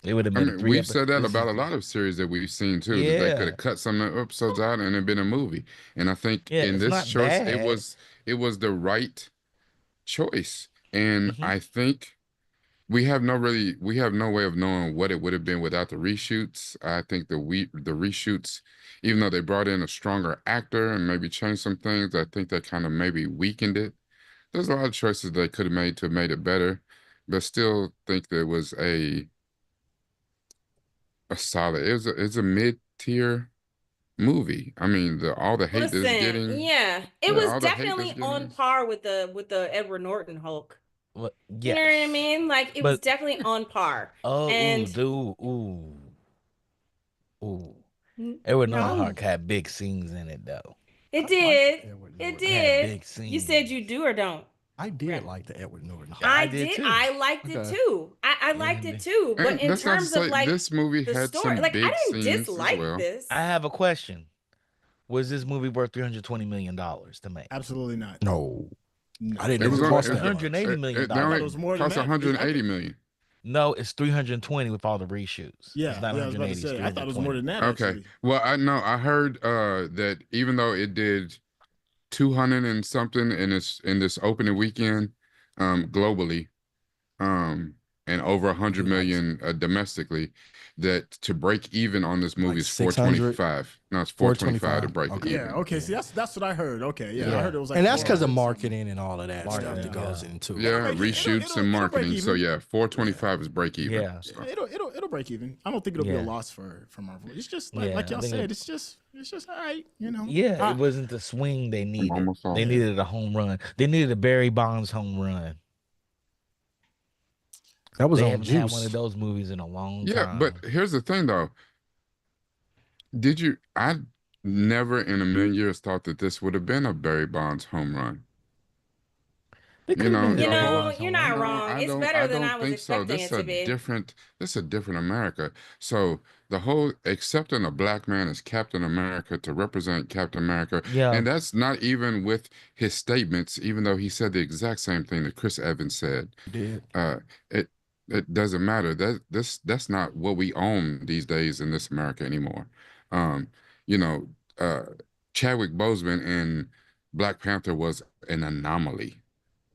It would have been. We've said that about a lot of series that we've seen too. That they could have cut some episodes out and it been a movie. And I think in this choice, it was the right choice. And I think we have no way of knowing what it would have been without the reshoots. I think the reshoots, even though they brought in a stronger actor and maybe changed some things, I think that kind of maybe weakened it. There's a lot of choices they could have made to have made it better, but still think there was a solid. It's a mid-tier movie. I mean, all the hate it's getting. Yeah, it was definitely on par with the Edward Norton Hulk. Well, yes. You know what I mean? Like it was definitely on par. Oh, and ooh. Edward Norton Hulk had big scenes in it though. It did. It did. Big scenes. You said you do or don't. I did like the Edward Norton Hulk. I did. Too. I liked it too. I liked it too. But in terms of like this movie had story, some like big I didn't scenes dislike as well. this. I have a question. Was this movie worth $320 million to make? Absolutely not. No. I didn't know it cost that much. $180 million. It cost $180 million. No, it's 320 with all the reshoots. Yeah, it's not I was about to say. I thought it was more than that. Okay. Actually. Well, I heard that even though it did 200 and something in this opening weekend, globally, um, and over 100 Like million domestically. That to break even on this movie like is 600, 425. No, it's 425 to 425. break Okay. Yeah. even. Okay. See, Yeah. that's what I heard. Okay. Yeah. I Yeah. heard it was like And that's because of 400 something. marketing and all of that stuff Marketing, that Yeah. goes yeah. into it. It'll Yeah, make it. reshoots and It'll break marketing. So even. yeah, 425 is break even. Yeah. So It'll break even. I don't think it'll be a Yeah. loss for Marvel. It's just Yeah. like I y'all think said. It's just all right. You know. yeah, it wasn't the swing they I'm needed. almost They off. needed a home run. They needed a Barry Bonds home run. That was They on haven't had one of Juice. those movies in a long Yeah, but time. here's the thing though. Did you? I never in a million years thought that this would have been a Barry Bonds home run. It You could have know, been a You the Barry whole know, Bonds you're home not run. no, wrong. It's better I than I don't was think so. expecting it to be. This is a different America. So the whole accepting a black man as Captain America to represent Captain America, Yeah. and that's not even with his statements, even though he said the exact same thing that Chris Evans said. Did. Uh, it it doesn't matter. That's not what we own these days in this America anymore. Um, you know, Chadwick Boseman in Black Panther was an anomaly.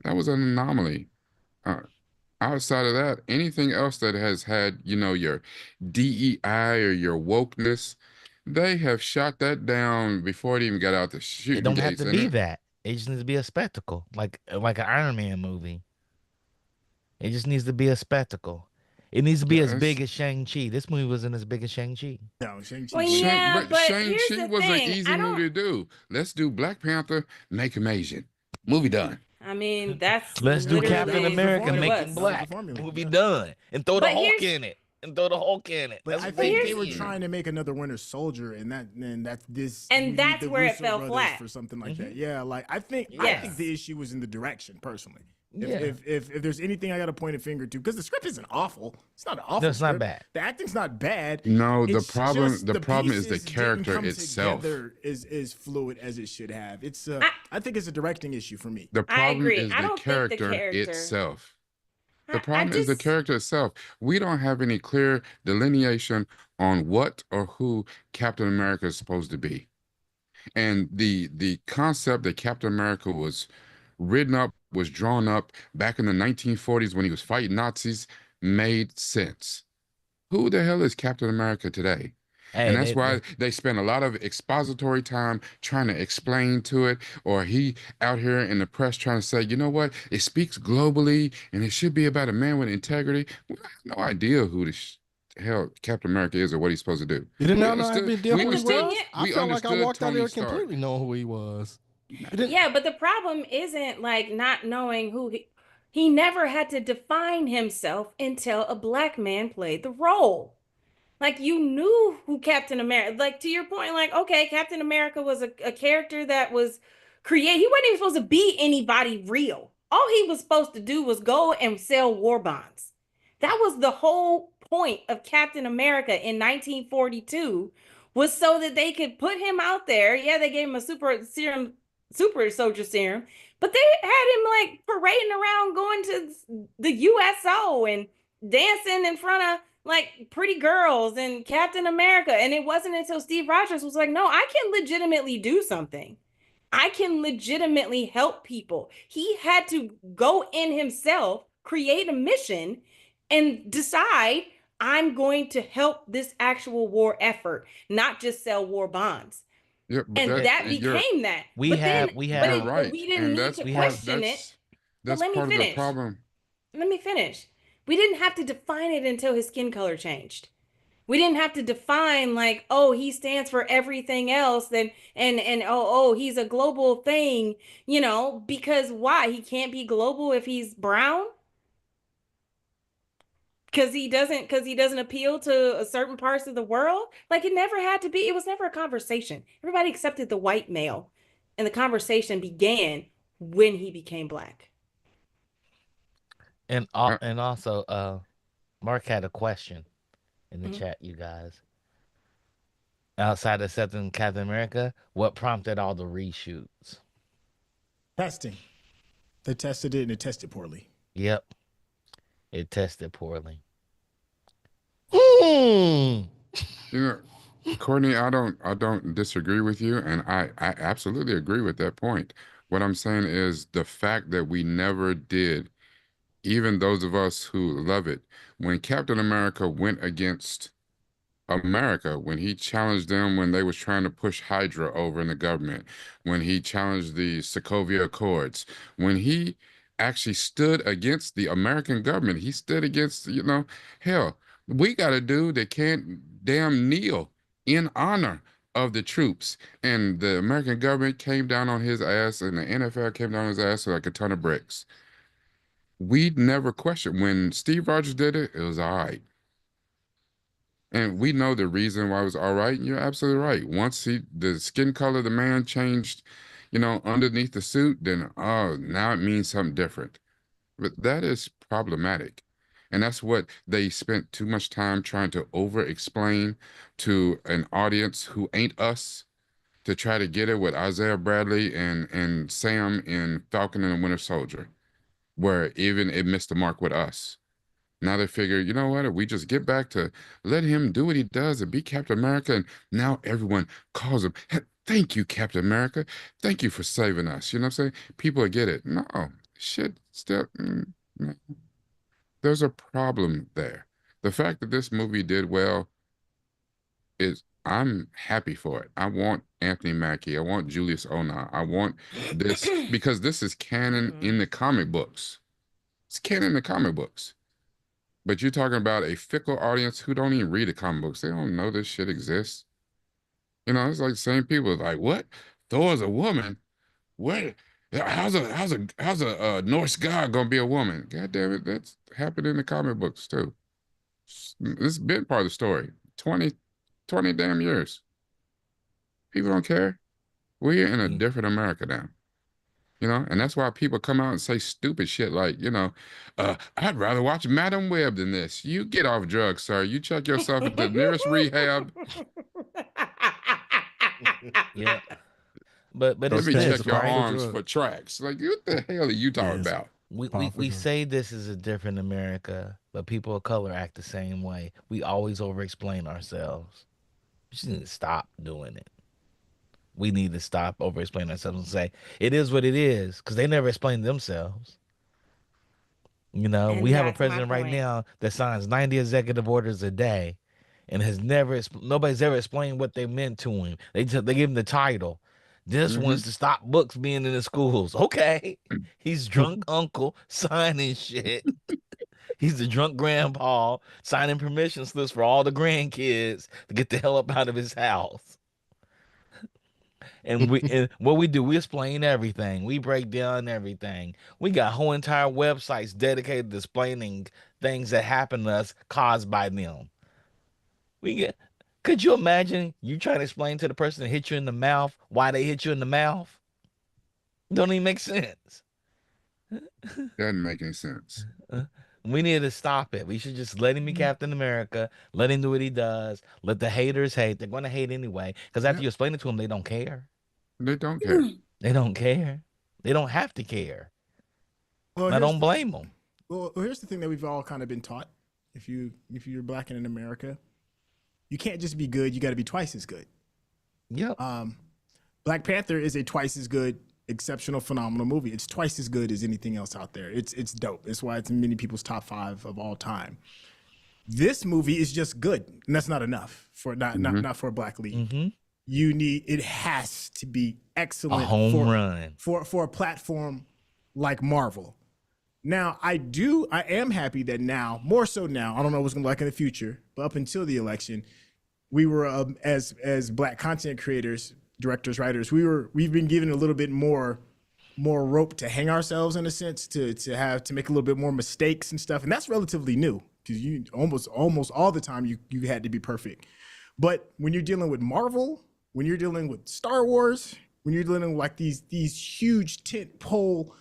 That was an anomaly. Uh, Outside of that, anything else that has had, your DEI or your wokeness, they have shot that down before it even got out the It shooting don't have gates. to And be that. It just needs to be a spectacle, like an Iron Man movie. It just needs to be a spectacle. It needs to be as that's big as Shang-Chi. This movie wasn't as big as Shang-Chi. No, Shang-Chi Well, was yeah, But but here's Shang-Chi the was an thing. easy I movie don't. to do. Let's do Black Panther, make him Asian. Movie done. I mean, that's Let's do that Captain was the literally America, what it formula. make him was. That was the black. formula. Movie Yeah. done. And throw the But Hulk here's in it. And throw the Hulk in it. But That's I what we think here's they were need. trying to make another Winter Soldier, and that's this. and You need that's the where it Russo fell brothers flat. for something like that. Mhm. Yeah, like I think Yes. the issue was in the direction personally. Yeah. If there's anything I got to point a finger to, because the script isn't awful. It's not an awful. No, it's not script. bad. The acting's not bad. No, It's just the problem is the pieces didn't character come itself. together as fluid as it should have. It's I, I think it's a directing issue for me. The I problem agree. is I the don't think the character character. itself. The I problem is the just. character itself. We don't have any clear delineation on what or who Captain America is supposed to be. And the concept that Captain America was written up, was drawn up back in the 1940s when he was fighting Nazis made sense. Who the hell is Captain America today? Hey, And that's why they they spend a lot of expository time trying to explain to it, or he out here in the press trying to say, you know what, it speaks globally and it should be about a man with integrity. We have no idea who the hell Captain America is or what he's supposed to do. You did We not know how understood, big deal we who But he the thing understood, was? is, I we felt like I understood walked out Tony there Stark. completely knowing who he was. You didn't. yeah, but the problem isn't like not knowing who he never had to define himself until a black man played the role. Like you knew who Captain America, like to your point, like, okay, Captain America was a character that was created. He wasn't even supposed to be anybody real. All he was supposed to do was go and sell war bonds. That was the whole point of Captain America in 1942 was so that they could put him out there. Yeah, they gave him a super soldier serum, but they had him like parading around going to the USO and dancing in front of like pretty girls and Captain America. And it wasn't until Steve Rogers was like, no, I can legitimately do something. I can legitimately help people. He had to go in himself, create a mission, and decide I'm going to help this actual war effort, not just sell war bonds. Yeah, but And yeah, that became that. we But then, have we but you're have it, but right. we didn't And need to we have question it. But that's let me part of the finish. problem. Let me finish. We didn't have to define it until his skin color changed. We didn't have to define like, oh, he stands for everything else, then and oh, he's a global thing, because why? He can't be global if he's brown? Because he doesn't appeal to a certain parts of the world. Like it never had to be. It was never a conversation. Everybody accepted the white male, and the conversation began when he became black. Uh, and also Mark had a question in the Mhm. chat, you guys. Outside of accepting Captain America, what prompted all the reshoots? Testing. They tested it and it tested poorly. Yep, it tested poorly. Hmm. you know, Courtney, I don't disagree with you, and I absolutely agree with that point. What I'm saying is the fact that we never did, even those of us who love it, when Captain America went against America, when he challenged them when they was trying to push Hydra over in the government, when he challenged the Sokovia Accords, when he actually stood against the American government, he stood against, hell, we got a dude that can't damn kneel in honor of the troops. And the American government came down on his ass, and the NFL came down on his ass like a ton of bricks. We never questioned. When Steve Rogers did it, it was all right. And we know the reason why it was all right. You're absolutely right. Once the skin color of the man changed, underneath the suit, then oh, now it means something different. But that is problematic. And that's what they spent too much time trying to over explain to an audience who ain't us to try to get it with Isaiah Bradley and Sam in Falcon and the Winter Soldier, where even it missed the mark with us. Now they figure, you know what? If we just get back to let him do what he does and be Captain America, and now everyone calls him, "Hey, thank you, Captain America. Thank you for saving us." You know what I'm saying? People get it. No, shit, still, no. There's a problem there. The fact that this movie did well is, I'm happy for it. I want Anthony Mackie. I want Julius Ona. I want this because this is canon in the comic books. It's canon in the comic books. But you're talking about a fickle audience who don't even read the comic books. They don't know this shit exists. It's like the same people like, what? Thor's a woman. What? How's a Norse god gonna be a woman? God damn it, that's happened in the comic books too. This has been part of the story. 20 damn years. People don't care. We're in a different America now. And that's why people come out and say stupid shit like, I'd rather watch Madam Web than this. You get off drugs, sir. You check yourself at the nearest rehab. Yeah. But Let it's me this, check your right? arms for tracks. Like, what the hell are you talking about? We say this is a different America, but people of color act the same way. We always over explain ourselves. We just need to stop doing it. We need to stop over explaining ourselves and say it is what it is, because they never explained themselves. And We have a that's my president right point. now that signs 90 executive orders a day, and has never nobody's ever explained what they meant to him. They give him the title. This Hmm. one's to stop books being in the schools. Okay, he's drunk uncle signing shit. He's the drunk grandpa signing permission slips for all the grandkids to get the hell up out of his house. And what we do, we explain everything. We break down everything. We got whole entire websites dedicated to explaining things that happen to us caused by them. We get Could you imagine you trying to explain to the person that hit you in the mouth why they hit you in the mouth? Don't even make sense. Doesn't make any sense. Uh, We need to stop it. We should just let him be Captain America, let him do what he does, let the haters hate. They're going to hate anyway. Because after Yep. you explain it to them, they don't care. They don't care. They don't care. They don't have to care. Well, And I here's don't blame them. here's the thing that we've all kind of been taught. If you're black and in America, you can't just be good. You got to be twice as good. Yep. Black Panther is a twice as good, exceptional, phenomenal movie. It's twice as good as anything else out there. It's dope. That's why it's in many people's top 5 of all time. This movie is just good, and that's not enough for not for a black lead. It has to be A excellent home run. for a platform like Marvel. Now, I am happy that now, more so now, I don't know what's gonna be like in the future, but up until the election, we were as black content creators, directors, writers, we've been given a little bit more rope to hang ourselves in a sense to make a little bit more mistakes and stuff, and that's relatively new because you almost all the time you had to be perfect. But when you're dealing with Marvel, when you're dealing with Star Wars, when you're dealing with like these huge tent pole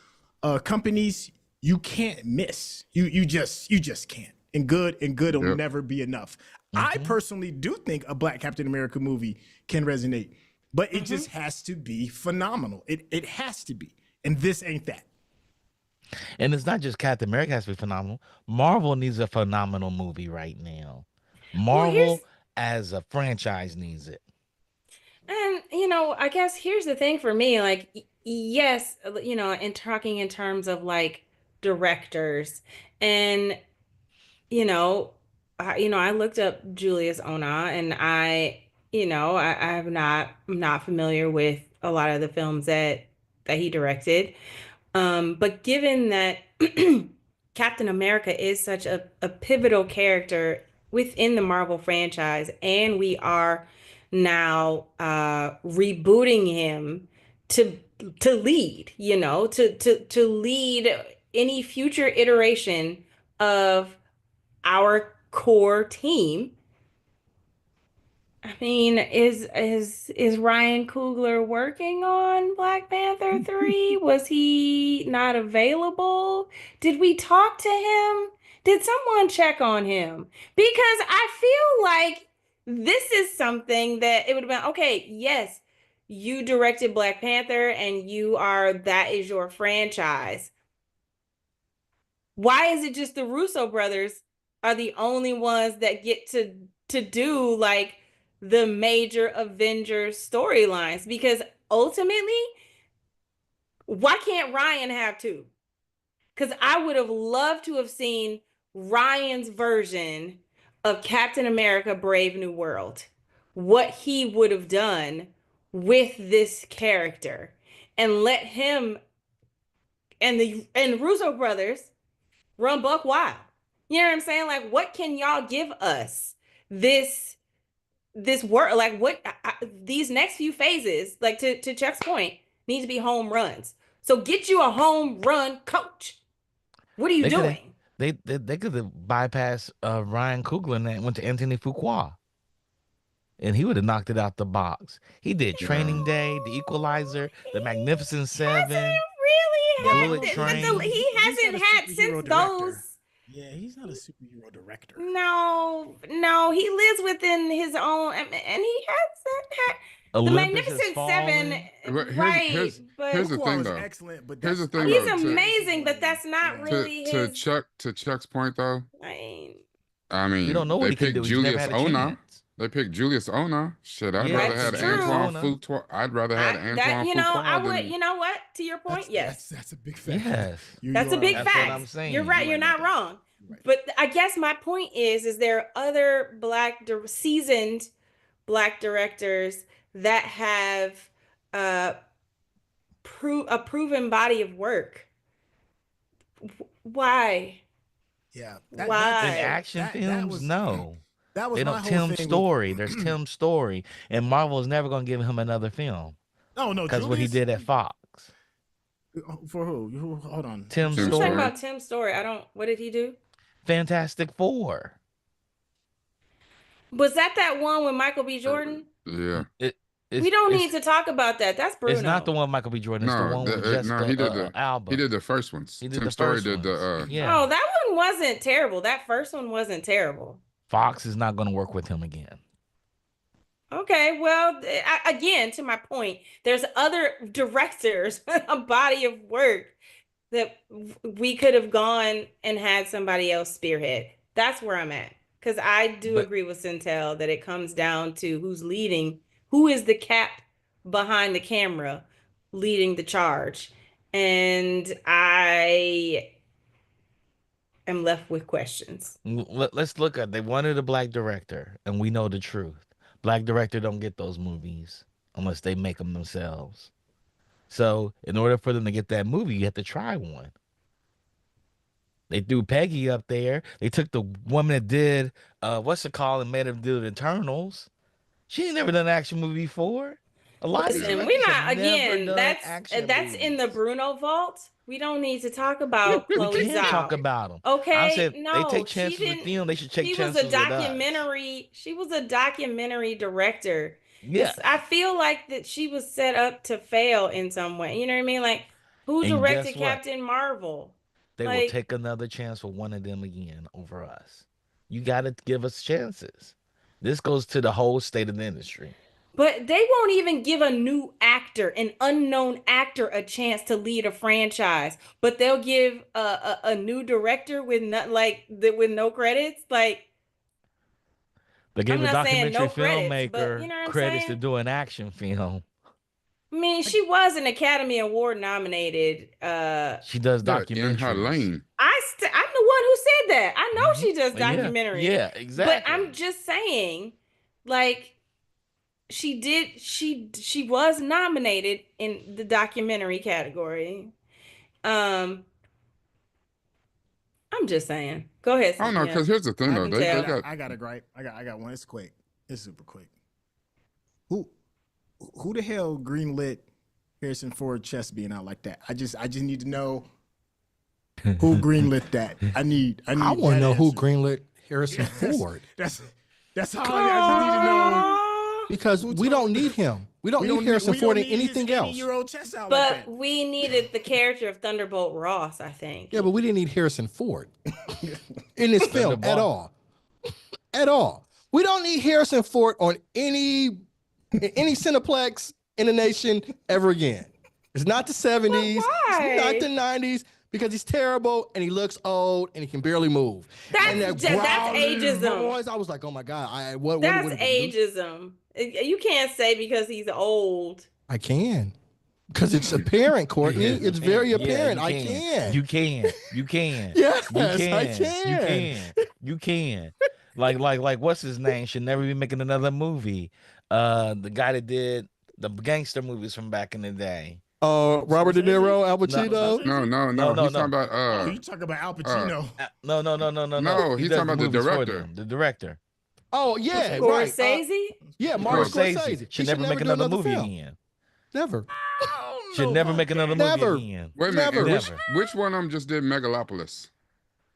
companies, you can't miss. You just can't. And good will Yep. never be enough. I personally do think a Black Captain America movie can resonate, but it just has to be phenomenal. It has to be, and this ain't that. And it's not just Captain America has to be phenomenal. Marvel needs a phenomenal movie right now. Well, here's Marvel as a franchise needs it. And, I guess here's the thing for me, like, yes, in talking in terms of like directors and, you know, I looked up Julius Ona and I'm not familiar with a lot of the films that he directed. But given that Captain America is such a pivotal character within the Marvel franchise, and we are now rebooting him to to lead, to lead any future iteration of our core team. I mean, is Ryan Coogler working on Black Panther 3? Was he not available? Did we talk to him? Did someone check on him? Because I feel like this is something that it would have been okay, yes, you directed Black Panther and that is your franchise. Why is it just the Russo brothers are the only ones that get to do like the major Avengers storylines? Because ultimately, why can't Ryan have two? Because I would have loved to have seen Ryan's version of Captain America Brave New World, what he would have done with this character, and let him and Russo brothers run buck wild. You know what I'm saying? Like, what can y'all give us this work? Like, these next few phases, like to Chuck's point, need to be home runs. So get you a home run coach. What are you They could have doing? they could have bypassed Ryan Coogler and went to Anthony Fuqua, and he would have knocked it out the box. He did Yeah. Training Day, The Equalizer, The He Magnificent Seven, hasn't really Yeah, but I Bullet had don't think Train. he he's not hasn't a had superhero since director. those. Yeah, he's not a superhero director. No, no, he lives within his own, and he hasn't had the Olympus Has Magnificent Seven, Fallen. But right? here's But the Fuqua thing is though. excellent, but Here's the I thing he's though. wouldn't say To that's his amazing, but lane. that's not Yeah. to really to his Chuck to Chuck's point though. lane. I We don't mean, know what they he can picked do. He's never Julius had a Ona. chance. They picked Julius Ona. Shit, I'd Yeah, rather they That's had picked Julius true. Antoine Ona. Fuqua. I'd rather had Antoine I Fuqua would, than what? To your point, yes. That's a big fact. Yes, You That's a are big right that's about what fact. I'm that. You're saying. right. You're You're right about not that. wrong. You're right. But I guess my point is there are other seasoned black directors that have uh, a proven body of work. Why? Yeah, In Why? action that films, was no. that They was my don't whole Tim thing with. Story. There's Tim Story, and Marvel is never gonna give him another film Oh no, because what he Julius. did at Fox. For who? Hold on. I'm Tim I'm Tim talking sorry. Story. Story, about Tim's story. I don't. What did he do? Fantastic Four. Was that one with Michael B. Jordan? Yeah. It We it's don't it's need to talk about that. That's it's not the Bruno. one with Michael B. Jordan. It's the No, one with Jessica he Alba. did the first ones. He did Tim the Story first did the ones. Oh, Yeah, that one wasn't terrible. That first one wasn't terrible. Fox is not gonna work with him again. Okay, well, again, to my point, there's other directors, a body of work that we could have gone and had somebody else spearhead. That's where I'm at. Because I do But agree with Centel that it comes down to who's leading, who is the cap behind the camera leading the charge. And I am left with questions. let's look at. They wanted a black director, and we know the truth. Black director don't get those movies unless they make them themselves. So in order for them to get that movie, you have to try one. They threw Peggy up there. They took the woman that did what's it called and made her do the Eternals. She ain't never done an action movie before. A lot of these Listen, Yeah. we're directors have not never again. done action That's in the movies. Bruno vault. We don't need to talk about We Chloe can talk Zhao. about them. I'm Okay, saying they no, take she chances with them. didn't. They should take She was a chances with us. documentary. She was a documentary director. I Yes. feel like that she was set up to fail in some way. You know what I mean? Like, who And guess directed what? Captain Marvel? They will Like, take another chance for one of them again over us. You got to give us chances. This goes to the whole state of the industry. but they won't even give a new actor, an unknown actor, a chance to lead a franchise. But they'll give a new director with not like with no credits. Like, They gave I'm a not saying no documentary credits, but you filmmaker know what I'm credits to saying? do an action film. I mean, she was an Academy Award nominated. She does Yeah, in her documentaries. lane. I'm the one who said that. I know she does Yeah, documentaries, yeah, but I'm exactly. just saying, like, she was nominated in the documentary category. Um, I'm just saying. Go ahead, I don't know, yeah. because here's the thing I though. can They tell. got I got a gripe. I got one. It's quick. It's super quick. Who who the hell greenlit Harrison Ford chest being out like that? I just need to know who greenlit that. I I need want to that know who answer. greenlit Harrison That's Ford that's all I just need to know. Aw. because Who we told- don't need him. We don't need Harrison Ford in anything his else. 80-year-old chest out like But that. we needed the character of Thunderbolt Ross, I think. Yeah, but we didn't need Harrison Ford in this film at Thunderbolt. all. At all. We don't need Harrison Ford on any Cineplex in the nation ever again. It's not the 70s. why? It's not the 90s because he's terrible and he looks old and he can barely move. And That's that that's growling ageism. voice, I was like, oh my God. What That's did we do? ageism. You can't say because he's old. I can. Because it's apparent, Courtney. Yes, It's you very can. Yeah, apparent. you I can. can. You can. You can. Yes, You I can. can. You can. You can. Like what's his name? Should never be making another movie. The guy that did the gangster movies from back in the day. Robert De Niro, Al No, Pacino. no, no, No, no. no, He's talking no. about Oh, you talk about Al Pacino. No. no, He he's does talking the about the movies for director. them. The director. Oh, yeah, right. Scorsese? Yeah, Martin No, Scorsese. Should He never make do another movie film. again. Never. I don't Should know never about make another that. movie Never. again. Wait a minute. Never. And Never. which one of them just did Megalopolis?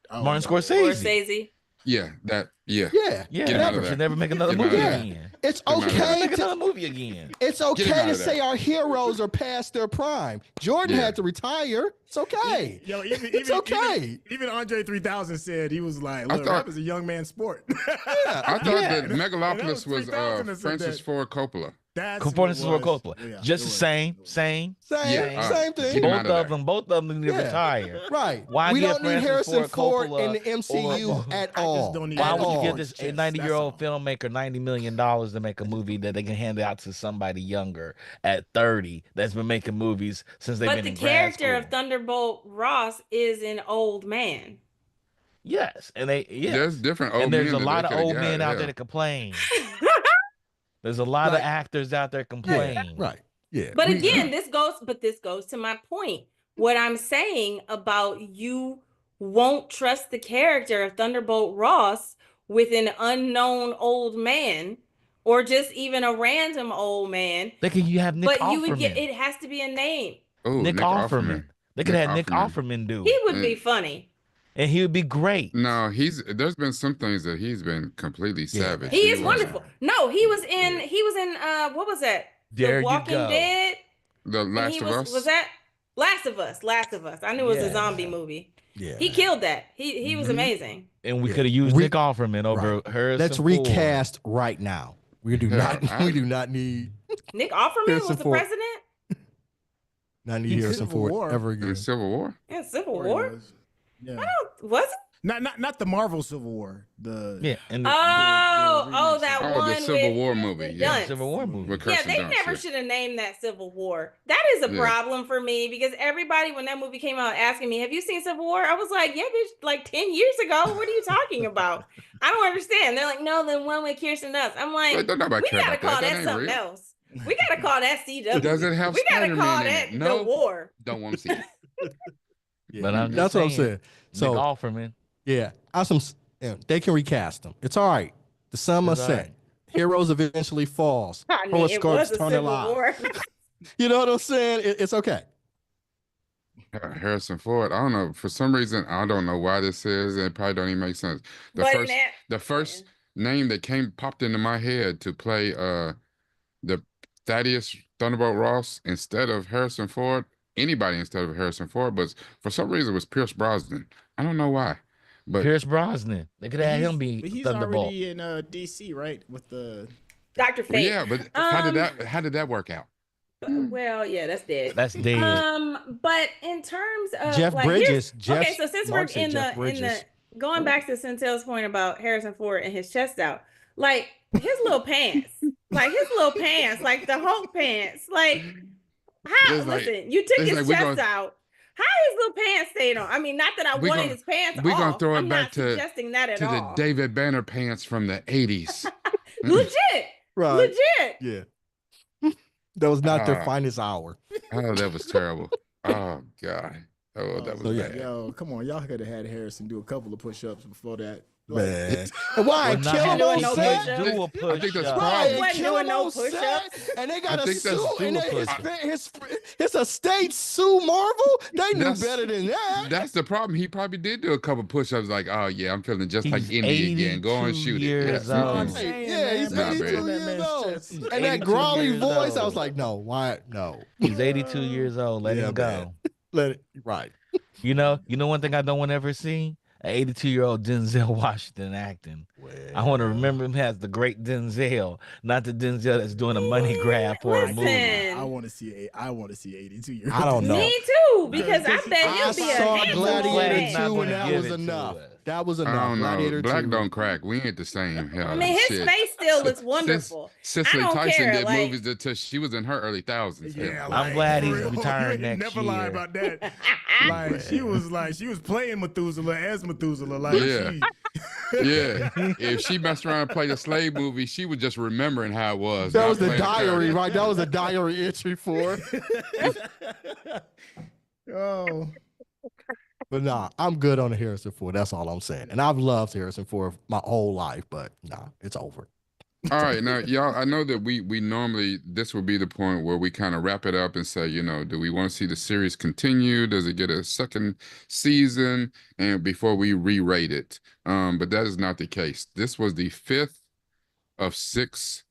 Oh, Martin no. Scorsese. Scorsese. Yeah, that. Yeah. Yeah, Yeah, Get him out of should there. never make another Get him out movie of there. again. It's Get him out of Should never there. okay make to another movie again. it's Get him okay out to of say there. our heroes are past their prime. Jordan Yeah. had to retire. It's okay. Yo, even, It's okay. Even Andre 3000 said he was like, I "Look, thought- rap is a young man's sport." I thought Yeah. that And that Megalopolis was was 3000 that said Francis that. Ford Coppola. That's Francis what Ford it was. Coppola. Yeah, Just it the was. same. Same Yeah, thing. get him Both out of there. both of them need to Yeah. retire. Right. Why we give don't need Francis Harrison Ford Ford in the Coppola MCU or- at I just all. don't need Why At would you all. give this Just, 90-year-old that's all. filmmaker $90 million to make a movie that they can hand out to somebody younger at 30 that's been making movies since they've But been the in grad character school? of Thunderbolt Ross is an old man. Yes, and There's different old and there's men a that lot they of could have old got. men out there Hell. that complain. There's a lot of Like- actors out there Yeah, complain. right. Yeah. But we- again, this goes to my point. What I'm saying about you won't trust the character of Thunderbolt Ross with an unknown old man or just even a random old man. You have Nick But Offerman. you would get it has to be a name. Oh, Nick Nick Offerman. They could Nick have Nick Offerman. Offerman do He it, would be funny. and he would be great. No, there's been some things that he's been completely savage. He is was- wonderful. No, he was in what was that? There The you Walking go. Dead. The And Last he of was Us. was that Last of Us? Last of Us. I knew it was a Yeah. zombie movie. Yeah. He killed that. He was Mhm. amazing. And we Yeah. could have used Re- Nick Offerman over Harrison Let's Ford. recast right now. We do Hell, not. We do not need Nick Offerman Harrison was the Ford. president In Harrison Civil Ford War. ever in again. the Civil War. in Civil Or he War. was. Yeah. Was it? Not the Marvel Civil War. The Yeah, and Oh, remix. that Oh, the one Civil with War movie. Kirsten Yeah. Dunst. Civil War movie. With Yeah, Kirsten they Dunst, never yeah. should have named that Civil War. That is a Yeah. problem for me because everybody, when that movie came out, asking me, "Have you seen Civil War?" I was like, "Yeah, bitch, like 10 years ago. What are you talking about?" I don't understand. They're like, "No, the one with Kirsten Dunst." I'm like, Like, don't nobody "We care gotta about that. call That that ain't something real. else. We gotta call that CW. Does it have We gotta call Spider-Man in that it? the No. war." Don't want to see it. Yeah. But I'm just That's what I'm saying, saying. So Nick Offerman. yeah, they can recast them. It's all right. The sun must It's all set. right. Heroes eventually falls. I mean, it Horoscopes was a turn their Civil lives. War. You know what I'm saying? It's okay. Harrison Ford. I don't know. For some reason, I don't know why this is. It probably don't even make sense. But The first name that popped into my head to play the Thaddeus Thunderbolt Ross instead of Harrison Ford, anybody instead of Harrison Ford, but for some reason it was Pierce Brosnan. I don't know why. But Pierce Brosnan. They could have him be But he's Thunderbolt. already in DC, right? With the Dr. well, Fate. yeah, but how did that work out? Well, yeah, that's dead. That's dead. But in terms of Jeff like, Bridges. okay, Jeff, so since Mark we're said in Jeff the Bridges. going back to Centel's point about Harrison Ford and his chest out, Like his little pants. Like his little pants, like the Hulk pants. Like how It's like listen, you took it's like his chest out. How his little pants stayed on? I mean, not that I we wanted gonna his pants we gonna off. throw it I'm back not suggesting that at to the all. David Banner pants from the 80s. Legit. Right. Legit. Yeah. That was not their Ah, finest hour. oh, that was terrible. Oh God. Oh, that Oh, was So, yeah. bad. yo, come on, y'all could have had Harrison do a couple of push-ups before that. Man. And why? Well, Kill nah, him doing on no he set? can't push-ups. do a I think that's push-up. Right, and Wasn't kill doing him no on set, push-ups. and they I got a think that's suit, and do a push-up. his estate sue Marvel. They knew That's better than that. that's the problem. He probably did do a couple push-ups like, oh yeah, I'm feeling just like He's Indy again. Go on, 82 shoot it. Yeah. years That's what I'm old. saying, Yeah, man. he's Nah, 82 man. That years man's old. chest. He's And that 82 growly years voice, I was old. like, no, why? No. He's 82 years old. Let Yeah, him go. Let it, right. You know one thing I don't want to ever see? An 82-year-old Denzel Washington acting. I want to remember him as the great Denzel, not the Denzel that's doing a money grab for a movie. Listen. I want to see 82-year-old. I don't know. Me too, because I Because bet I he'll be a saw handsome old Gladiator Gladiator's not 2 man. and gonna that give was it to enough. us. That was I enough. don't know. Gladiator Black 2. don't crack. We ain't the same. Hell, I mean, his shit. face still looks wonderful. I Cicely don't Tyson care. did Like, movies until she was in her early thousands. Yeah, Hell, like, I'm glad for he's real. retired You ain't next never lie year. about that. Like she was playing as Methuselah. Like Yeah. she, yeah. If she messed around and played a slave movie, she was just remembering how it was. That not was the playing a diary, character. right? That was a diary entry for her. oh, But nah, I'm good on the Harrison Ford. That's all I'm saying. And I've loved Harrison Ford my whole life, but nah, it's over. All right, now y'all, I know that we normally this would be the point where we kind of wrap it up and say, do we want to see the series continue? Does it get a second season? And before we re-rate it, but that is not the case. This was the 5th of 6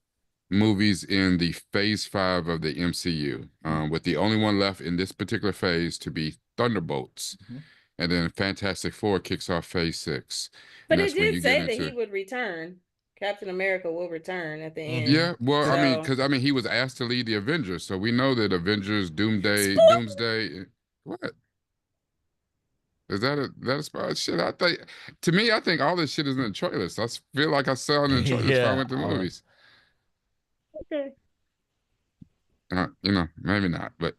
movies in the Phase 5 of the MCU, with the only one left in this particular phase to be Thunderbolts, and then Fantastic Four kicks off Phase 6, but and it that's when did you say get that into he would return. Captain America will return at the end. Yeah, well, I mean, So, because he was asked to lead the Avengers, so we know that Avengers, Doomsday. What is that a spot? Shit, I think all this shit is in the trailers. I feel like I saw it in the trailers before I Yeah, went to the all of- movies. okay. Maybe not, but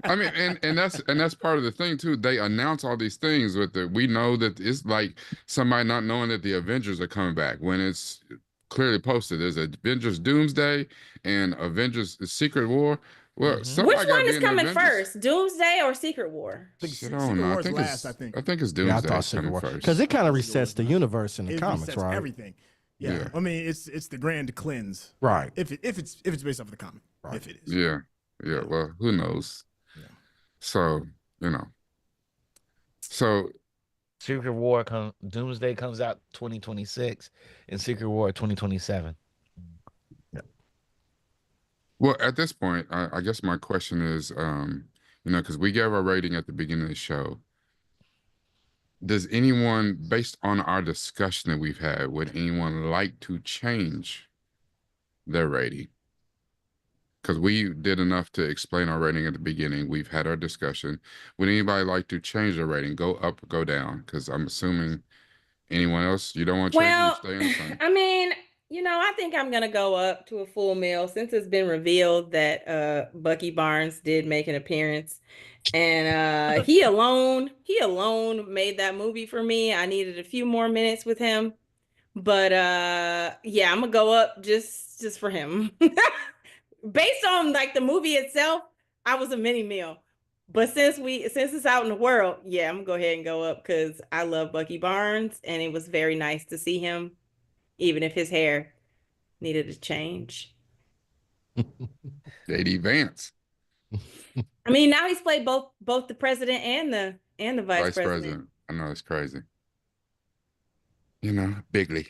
I mean, and that's part of the thing too. They announce all these things we know that it's like somebody not knowing that the Avengers are coming back when it's clearly posted. There's Avengers Doomsday and Avengers Secret War. Well, Mhm. somebody Which got one to is be in the coming Avengers. first, Doomsday or Secret War? Shit, I don't know. I War's think last. it's I think it's Yeah, I Doomsday thought Civil coming War. first. Because it kind of Civil resets the War. universe in the It comics, resets right? everything. Yeah. Yeah. I mean, it's the grand cleanse. Right. If it's based off of the comic, Right. if it is. Yeah. Well, who knows? Yeah. So So Secret War Doomsday comes out 2026 and Secret War 2027. Well, at this point, I guess my question is, because we gave our rating at the beginning of the show. Does anyone, based on our discussion that we've had, would anyone like to change their rating? Because we did enough to explain our rating at the beginning. We've had our discussion. Would anybody like to change their rating? Go up or go down? Because I'm assuming anyone else, you don't want to change it, you Well, stay in the same. I mean, I think I'm gonna go up to a full meal since it's been revealed that Bucky Barnes did make an appearance. And he alone made that movie for me. I needed a few more minutes with him. But yeah, I'm gonna go up just for him. Based on like the movie itself, I was a mini meal. But since it's out in the world, yeah, I'm gonna go ahead and go up because I love Bucky Barnes and it was very nice to see him, even if his hair needed a change. JD Vance, I mean, now he's played both the president and the vice president. I know, it's crazy. Bigly.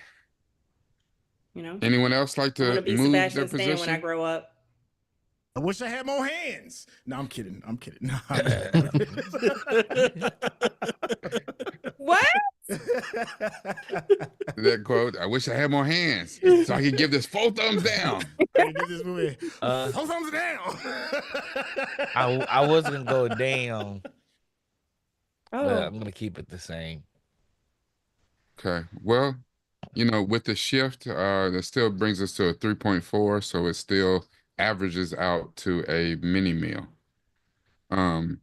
Anyone else like I want to to be move their Sebastian Stan position? when I grow up. I wish I had more hands. No, I'm kidding. No, What? That quote, I wish I had more hands so I could give this 4 thumbs down. Give this movie 4 thumbs down. I was gonna go down, but Oh, I'm gonna keep it the same. Okay. Well, you know, with the shift, that still brings us to a 3.4, so it still averages out to a mini meal. Um,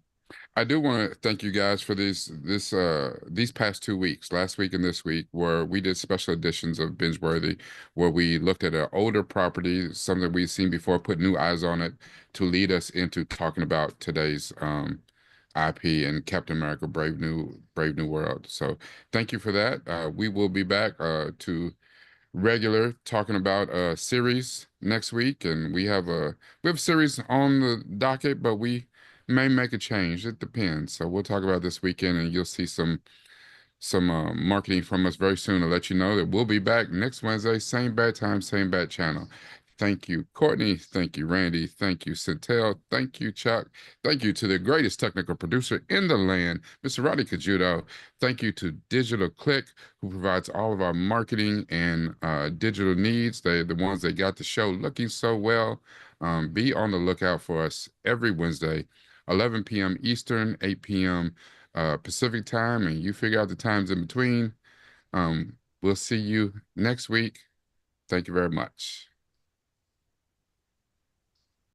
I do want to thank you guys for these past 2 weeks, last week and this week, where we did special editions of BingeWorthy, where we looked at an older property, something we've seen before, put new eyes on it to lead us into talking about today's IP and Captain America: Brave New World. So thank you for that. We will be back to regular talking about a series next week, and we have a series on the docket, but we may make a change. It depends. So we'll talk about this weekend, and you'll see some marketing from us very soon to let you know that we'll be back next Wednesday, same bad time, same bad channel. Thank you, Courtney. Thank you, Randy. Thank you, Centel. Thank you, Chuck. Thank you to the greatest technical producer in the land, Mr. Roddy Cajudo. Thank you to Digital Click, who provides all of our marketing and digital needs. They the ones that got the show looking so well. Be on the lookout for us every Wednesday, 11 p.m. Eastern, 8 p.m. Pacific time, and you figure out the times in between. We'll see you next week. Thank you very much.